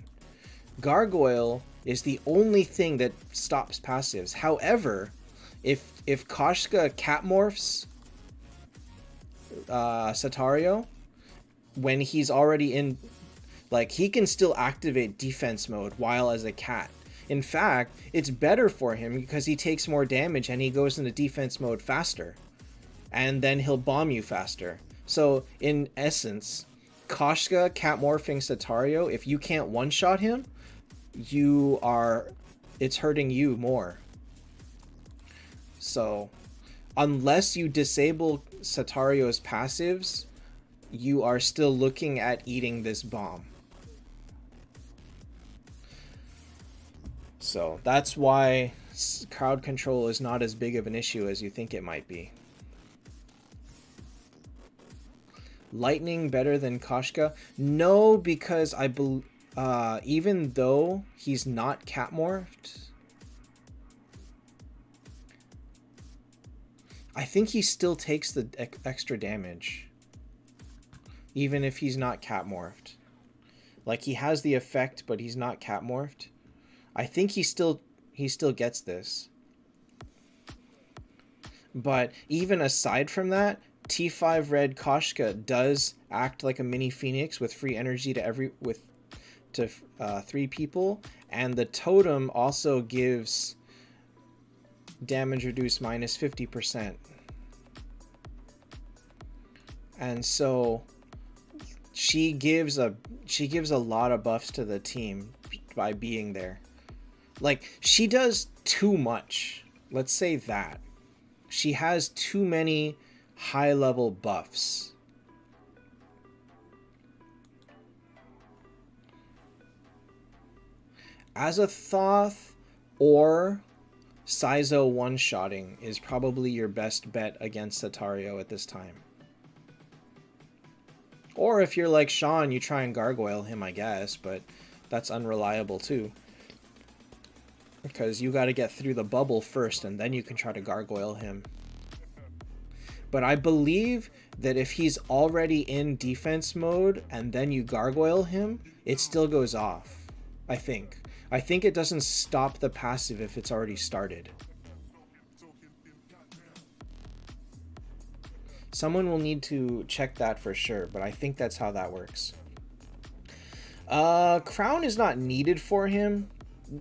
Gargoyle is the only thing that stops passives. However, if Koshka catmorphs Satario, when he's already in, like, he can still activate defense mode while as a cat. In fact, it's better for him because he takes more damage and he goes into defense mode faster. And then he'll bomb you faster. So, in essence, Koshka catmorphing Satario, if you can't one-shot him, it's hurting you more. So, unless you disable Satario's passives, you are still looking at eating this bomb. So that's why crowd control is not as big of an issue as you think it might be. Lightning better than Koshka? No, because even though he's not catmorphed, I think he still takes the extra damage. Even if he's not catmorphed. Like, he has the effect, but he's not catmorphed. I think he still gets this. But even aside from that, T5 Red Koshka does act like a mini Phoenix with free energy to 3 people, and the totem also gives damage reduced minus 50%. And so she gives a lot of buffs to the team by being there. Like, she does too much. Let's say that. She has too many high-level buffs. Azathoth or Saizo one-shotting is probably your best bet against Satario at this time. Or if you're like Sean, you try and gargoyle him, I guess, but that's unreliable too. Because you got to get through the bubble first, and then you can try to gargoyle him. But I believe that if he's already in defense mode, and then you gargoyle him, it still goes off. I think. I think it doesn't stop the passive if it's already started. Someone will need to check that for sure, but I think that's how that works. Crown is not needed for him.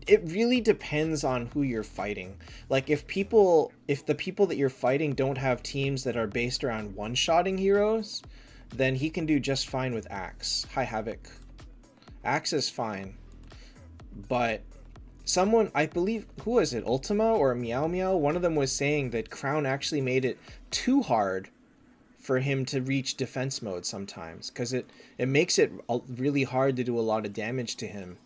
It really depends on who you're fighting. Like, if the people that you're fighting don't have teams that are based around one-shotting heroes, then he can do just fine with Axe. Hi, Havoc. Axe is fine. But someone, I believe, who was it? Ultima or Meow Meow? One of them was saying that Crown actually made it too hard for him to reach defense mode sometimes, because it makes it really hard to do a lot of damage to him.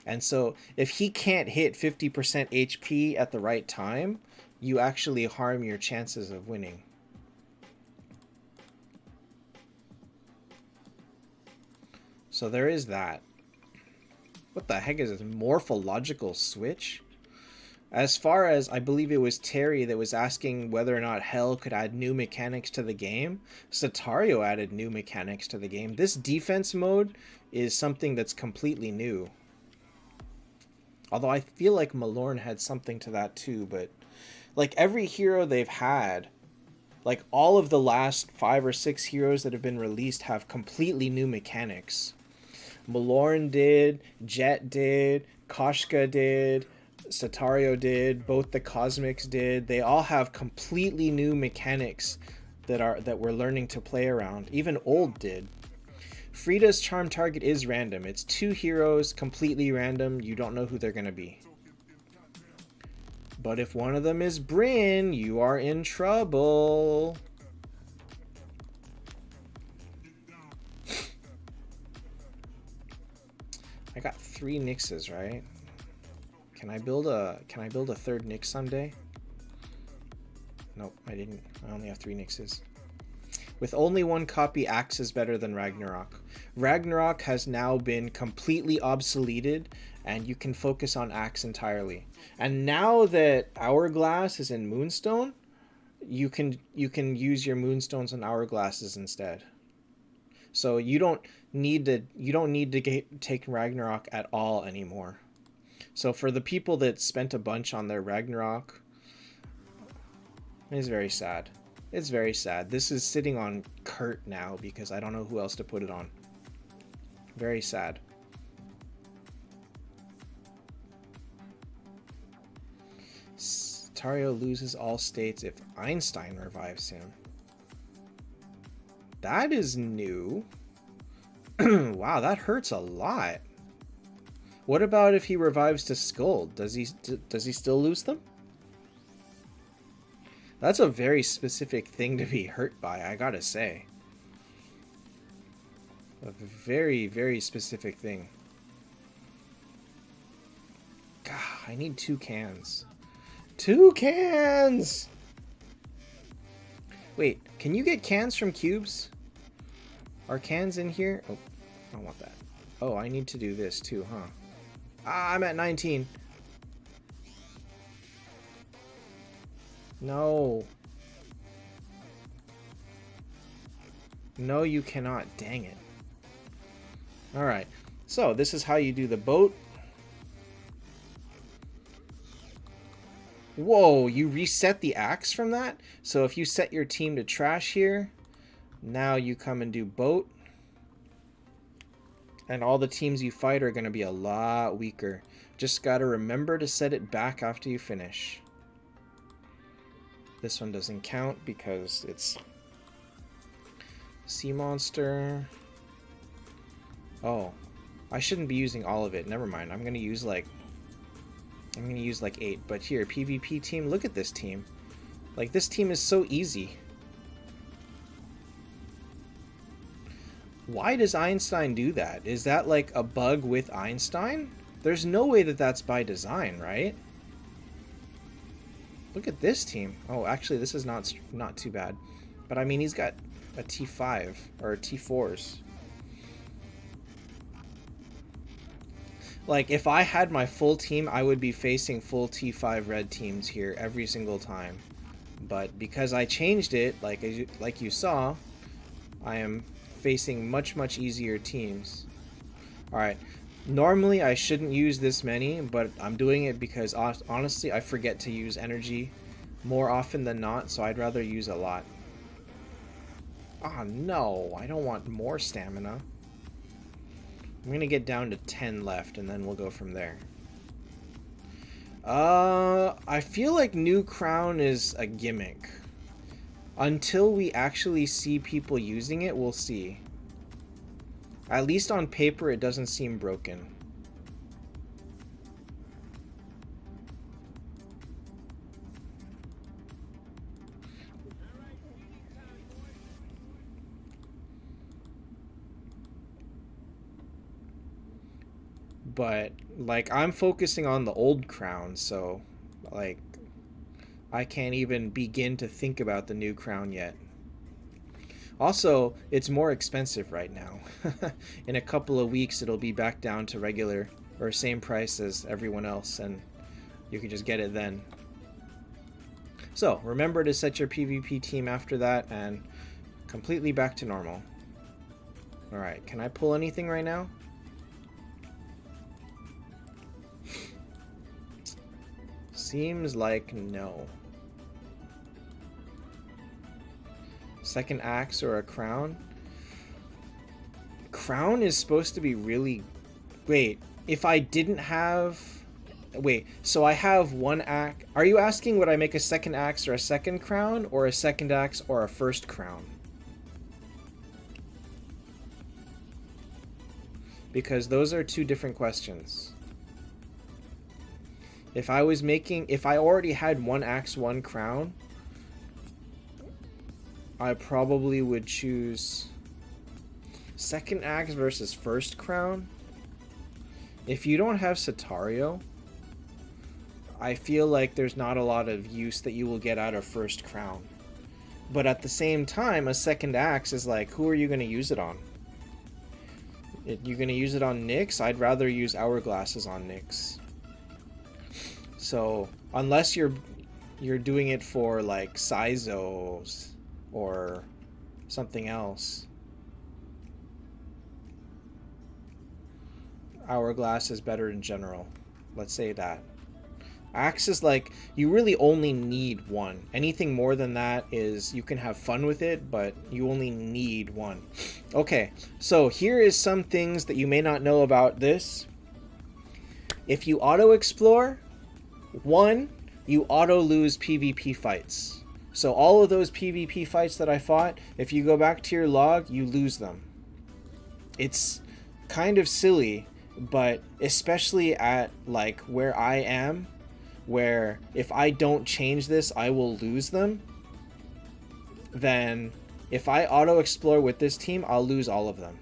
And so if he can't hit 50% HP at the right time, you actually harm your chances of winning. So there is that. What the heck is this? Morphological switch? As far as, I believe it was Terry that was asking whether or not Hell could add new mechanics to the game. Satario added new mechanics to the game. This defense mode is something that's completely new. Although I feel like Malorn had something to that too, but like every hero they've had, like all of the last 5 or 6 heroes that have been released have completely new mechanics. Malorn did, Jet did, Koshka did, Satario did, both the Cosmics did. They all have completely new mechanics that we're learning to play around. Even Old did. Frida's charm target is random. It's 2 heroes, completely random. You don't know who they're going to be. But if one of them is Bryn, you are in trouble. I got 3 Nyxes, right? Can I build a third Nyx someday? Nope, I didn't. I only have 3 Nyxes. With only 1 copy, Axe is better than Ragnarok. Ragnarok has now been completely obsoleted, and you can focus on Axe entirely. And now that Hourglass is in Moonstone, you can use your Moonstones and Hourglasses instead. So you don't need to take Ragnarok at all anymore. So for the people that spent a bunch on their Ragnarok, it's very sad. It's very sad. This is sitting on Kurt now because I don't know who else to put it on. Very sad. Satario loses all states if Einstein revives him. That is new. Wow, that hurts a lot. What about if he revives to Skull? Does he still lose them? That's a very specific thing to be hurt by, I gotta say. A very, very specific thing. God, I need 2 cans. 2 cans! Wait, can you get cans from cubes? Are cans in here? Oh, I don't want that. Oh, I need to do this too, huh? Ah, I'm at 19. No. No, you cannot. Dang it. Alright. So, this is how you do the boat. Whoa, you reset the axe from that? So if you set your team to trash here, now you come and do boat. And all the teams you fight are going to be a lot weaker. Just got to remember to set it back after you finish. This one doesn't count because it's sea monster. Oh, I shouldn't be using all of it. Never mind. I'm gonna use like 8. But here, PvP team. Look at this team. Like, this team is so easy. Why does Einstein do that? Is that like a bug with Einstein? There's no way that that's by design, right? Look at this team. Oh, actually, this is not too bad. But I mean, he's got a T5 or T4s. Like, if I had my full team, I would be facing full T5 red teams here every single time. But because I changed it, like you saw, I am facing much easier teams. Alright, normally I shouldn't use this many, but I'm doing it because honestly I forget to use energy more often than not, so I'd rather use a lot. Ah, no, I don't want more stamina. I'm gonna get down to 10 left and then we'll go from there. I feel like New Crown is a gimmick. Until we actually see people using it, we'll see. At least on paper, it doesn't seem broken. But, like, I'm focusing on the old crown, so, like, I can't even begin to think about the new crown yet. Also, it's more expensive right now. In a couple of weeks, it'll be back down to regular, or same price as everyone else, and you can just get it then. So, remember to set your PvP team after that, and completely back to normal. Alright, can I pull anything right now? Seems like no. Second axe or a crown? Crown is supposed to be really... Wait, if I didn't have... Wait, so I have one axe... Are you asking would I make a second axe or a second crown? Or a second axe or a first crown? because those are two different questions. If I already had one axe, one crown, I probably would choose second axe versus first crown. If you don't have Satario, I feel like there's not a lot of use that you will get out of first crown. But at the same time, a second axe is like, who are you going to use it on? You're going to use it on Nyx? I'd rather use hourglasses on Nyx. So, unless you're doing it for like Saizos or something else, hourglass is better in general. Let's say that. Axe is like, you really only need one. Anything more than that is, you can have fun with it, but you only need one. Okay, so here is some things that you may not know about this. If you auto-explore, one, you auto-lose PvP fights. So all of those PvP fights that I fought, if you go back to your log, you lose them. It's kind of silly, but especially at like where I am, where if I don't change this, I will lose them, then if I auto-explore with this team, I'll lose all of them.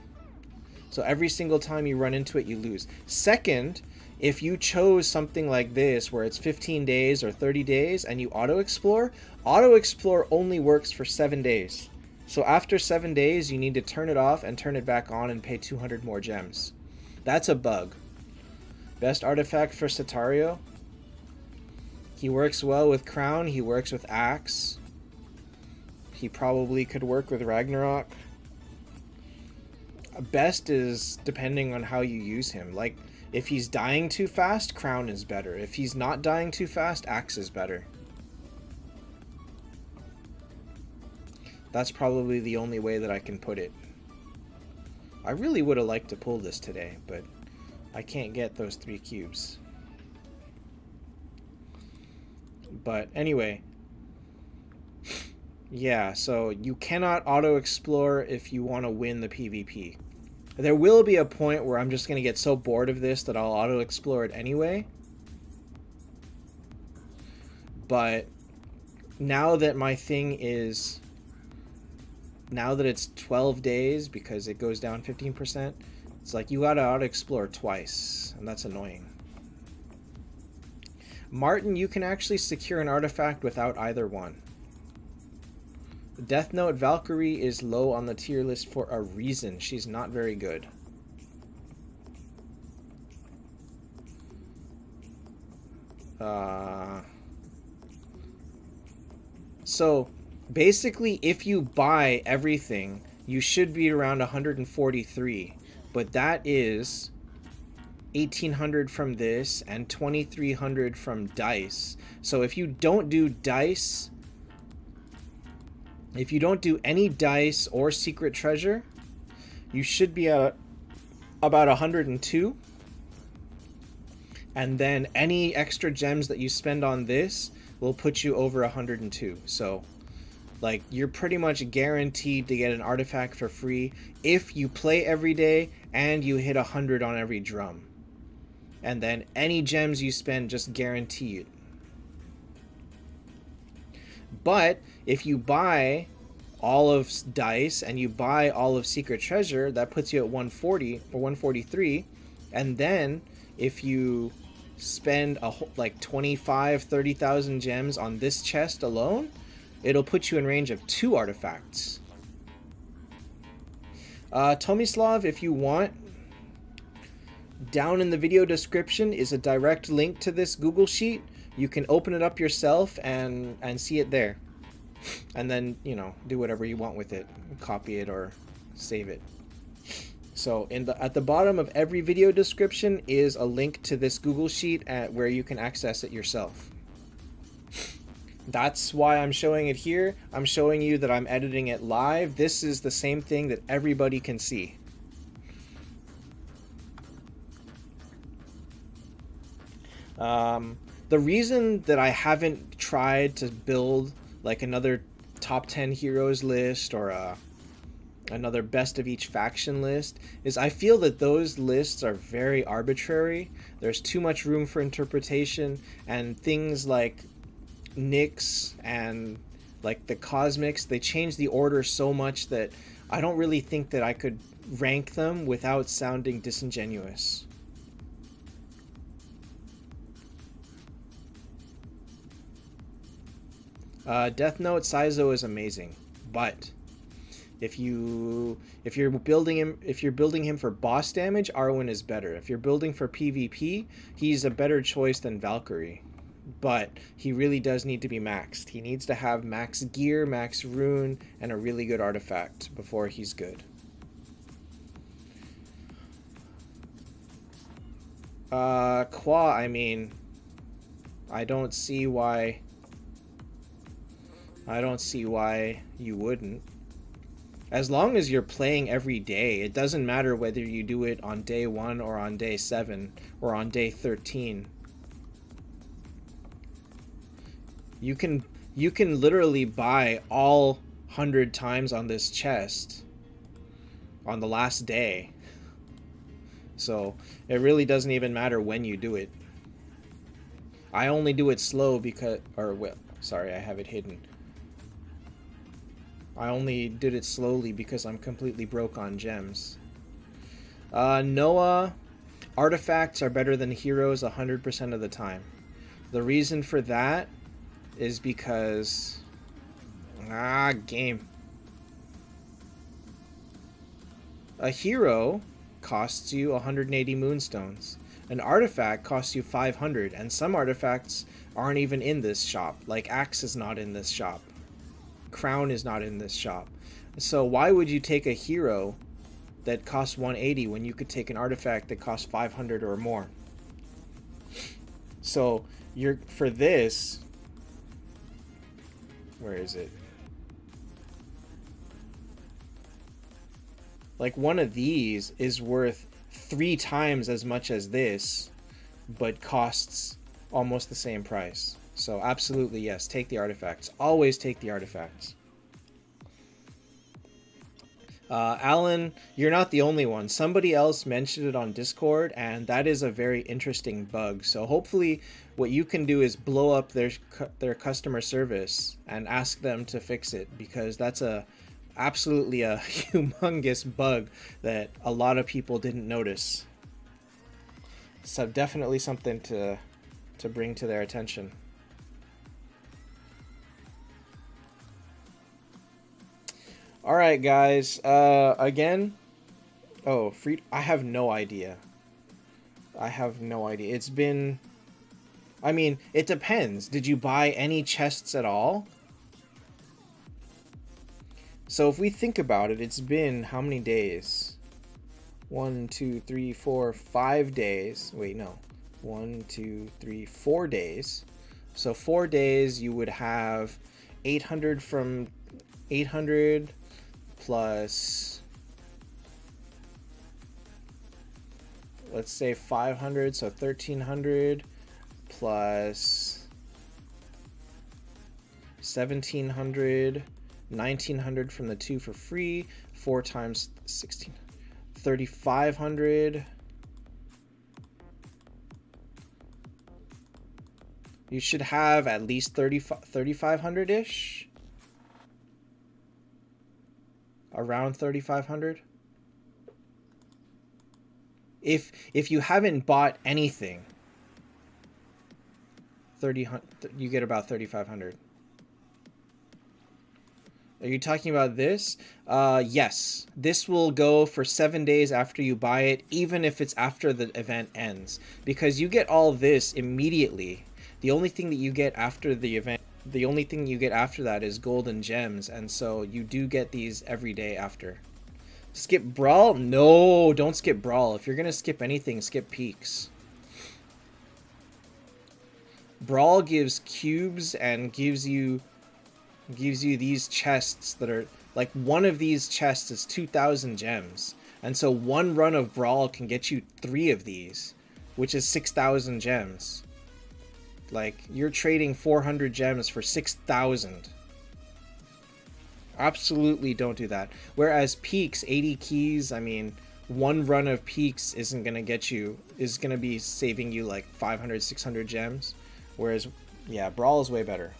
So every single time you run into it, you lose. Second, if you chose something like this, where it's 15 days or 30 days, and you auto-explore only works for 7 days. So after 7 days, you need to turn it off and turn it back on and pay 200 more gems. That's a bug. Best artifact for Satario. He works well with Crown. He works with Axe. He probably could work with Ragnarok. Best is depending on how you use him. Like, if he's dying too fast, Crown is better. If he's not dying too fast, Axe is better. That's probably the only way that I can put it. I really would have liked to pull this today, but I can't get those 3 cubes. But anyway, yeah, so you cannot auto-explore if you want to win the PvP. There will be a point where I'm just going to get so bored of this that I'll auto-explore it anyway. But now that my thing is, now that it's 12 days, because it goes down 15%, it's like you gotta auto-explore twice, and that's annoying. Martin, you can actually secure an artifact without either one. Death Note Valkyrie is low on the tier list for a reason. She's not very good. So basically, if you buy everything, you should be around 143, but that is 1,800 from this and 2,300 from dice. So if you don't do dice, if you don't do any dice or secret treasure, you should be at about 102. And then any extra gems that you spend on this will put you over 102. So, like, you're pretty much guaranteed to get an artifact for free if you play every day and you hit 100 on every drum. And then any gems you spend, just guarantee it. But if you buy all of dice and you buy all of secret treasure, that puts you at 140 or 143. And then if you spend like 25-30,000 gems on this chest alone, it'll put you in range of 2 artifacts. Tomislav, if you want, down in the video description is a direct link to this Google Sheet. You can open it up yourself and see it there. And then, you know, do whatever you want with it. Copy it or save it. So at the bottom of every video description is a link to this Google Sheet where you can access it yourself. That's why I'm showing it here. I'm showing you that I'm editing it live. This is the same thing that everybody can see. The reason that I haven't tried to build like another top 10 heroes list or another best of each faction list, is I feel that those lists are very arbitrary. There's too much room for interpretation, and things like Nyx and like the Cosmics, they change the order so much that I don't really think that I could rank them without sounding disingenuous. Death Note Saizo is amazing, but if you're building him for boss damage, Arwen is better. If you're building for PvP, he's a better choice than Valkyrie. But he really does need to be maxed. He needs to have max gear, max rune, and a really good artifact before he's good. Qua, I mean, I don't see why you wouldn't. As long as you're playing every day, it doesn't matter whether you do it on day 1 or on day 7 or on day 13. You can literally buy all 100 times on this chest on the last day. So it really doesn't even matter when you do it. I only do it slow because, sorry, I have it hidden. I only did it slowly because I'm completely broke on gems. Noah, artifacts are better than heroes 100% of the time. The reason for that is because... game. A hero costs you 180 moonstones. An artifact costs you 500, and some artifacts aren't even in this shop. Like Axe is not in this shop. Crown is not in this shop. So why would you take a hero that costs 180 when you could take an artifact that costs 500 or more? So you're for this, where is it? Like one of these is worth 3 times as much as this, but costs almost the same price. So absolutely yes, take the artifacts. Always take the artifacts. Alan, you're not the only one. Somebody else mentioned it on Discord, and that is a very interesting bug. So hopefully what you can do is blow up their customer service and ask them to fix it, because that's absolutely a humongous bug that a lot of people didn't notice. So definitely something to bring to their attention. All right, guys. Again. Oh, free. I have no idea. It's been. I mean, it depends. Did you buy any chests at all? So if we think about it, it's been how many days? 1, 2, 3, 4, 5 days. Wait, no. 1, 2, 3, 4 days. So 4 days, you would have 800 from 800. Plus, let's say 500, so 1300 plus 1700, 1900 from the 2 for free, 4 times 16, 3500. You should have at least 3500-ish. Around 3,500. If you haven't bought anything, you get about 3,500. Are you talking about this? Yes. This will go for 7 days after you buy it, even if it's after the event ends, because you get all this immediately. The only thing that you get after the event. The only thing you get after that is gold and gems, and so you do get these every day after. Skip Brawl? No, don't skip Brawl. If you're gonna skip anything, skip Peaks. Brawl gives cubes and gives you these chests that are like, one of these chests is 2,000 gems, and so one run of Brawl can get you 3 of these, which is 6,000 gems. Like, you're trading 400 gems for 6,000. Absolutely don't do that. Whereas peaks, 80 keys, I mean, one run of peaks isn't going to get you, is going to be saving you like 500, 600 gems. Whereas, yeah, Brawl is way better.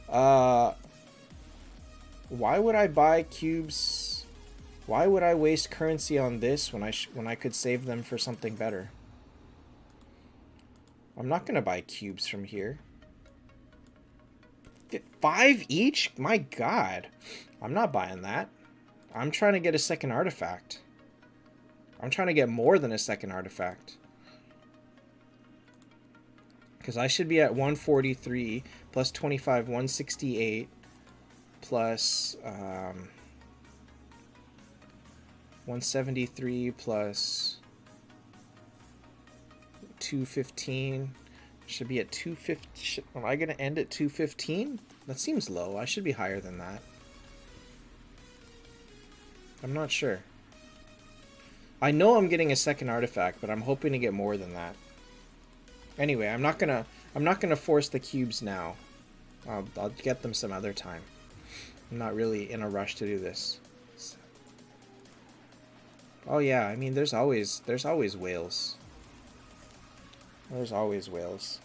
Why would I buy cubes? Why would I waste currency on this when I could save them for something better? I'm not going to buy cubes from here. 5 each? My god. I'm not buying that. I'm trying to get a second artifact. I'm trying to get more than a second artifact. Because I should be at 143 plus 25, 168 plus 173 plus 215. Should be at 250. Am I going to end at 215? That seems low. I should be higher than that. I'm not sure. I know I'm getting a second artifact, but I'm hoping to get more than that. Anyway, I'm not gonna force the cubes now. I'll get them some other time. I'm not really in a rush to do this. Oh yeah, I mean there's always whales. There's always whales.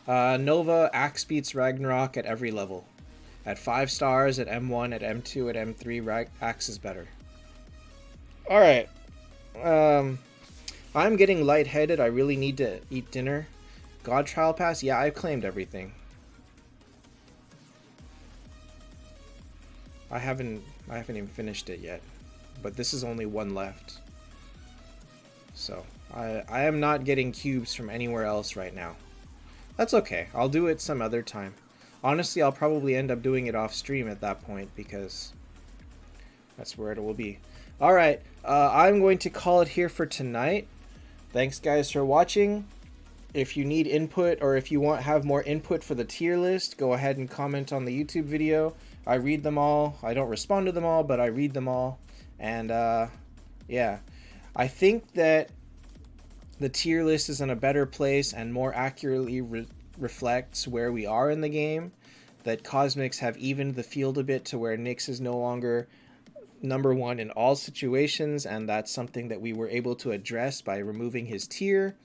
Nova Axe beats Ragnarok at every level. At 5 stars, at M1, at M2, at M3, Axe is better. Alright. I'm getting lightheaded. I really need to eat dinner. God Trial Pass? Yeah, I've claimed everything. I haven't even finished it yet. But this is only one left. So, I am not getting cubes from anywhere else right now. That's okay. I'll do it some other time. Honestly, I'll probably end up doing it off stream at that point because that's where it will be. Alright, I'm going to call it here for tonight. Thanks guys for watching. If you need input or if you have more input for the tier list, go ahead and comment on the YouTube video. I read them all. I don't respond to them all, but I read them all. And yeah, I think that the tier list is in a better place and more accurately reflects where we are in the game. That Cosmics have evened the field a bit to where Nyx is no longer #1 in all situations, and that's something that we were able to address by removing his tier.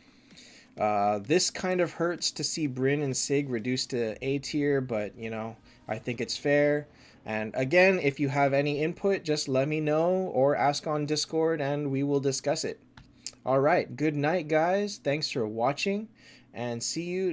This kind of hurts to see Brynn and Sig reduced to A tier, but you know, I think it's fair. And again, if you have any input, just let me know or ask on Discord and we will discuss it. Alright, good night guys, thanks for watching, and see you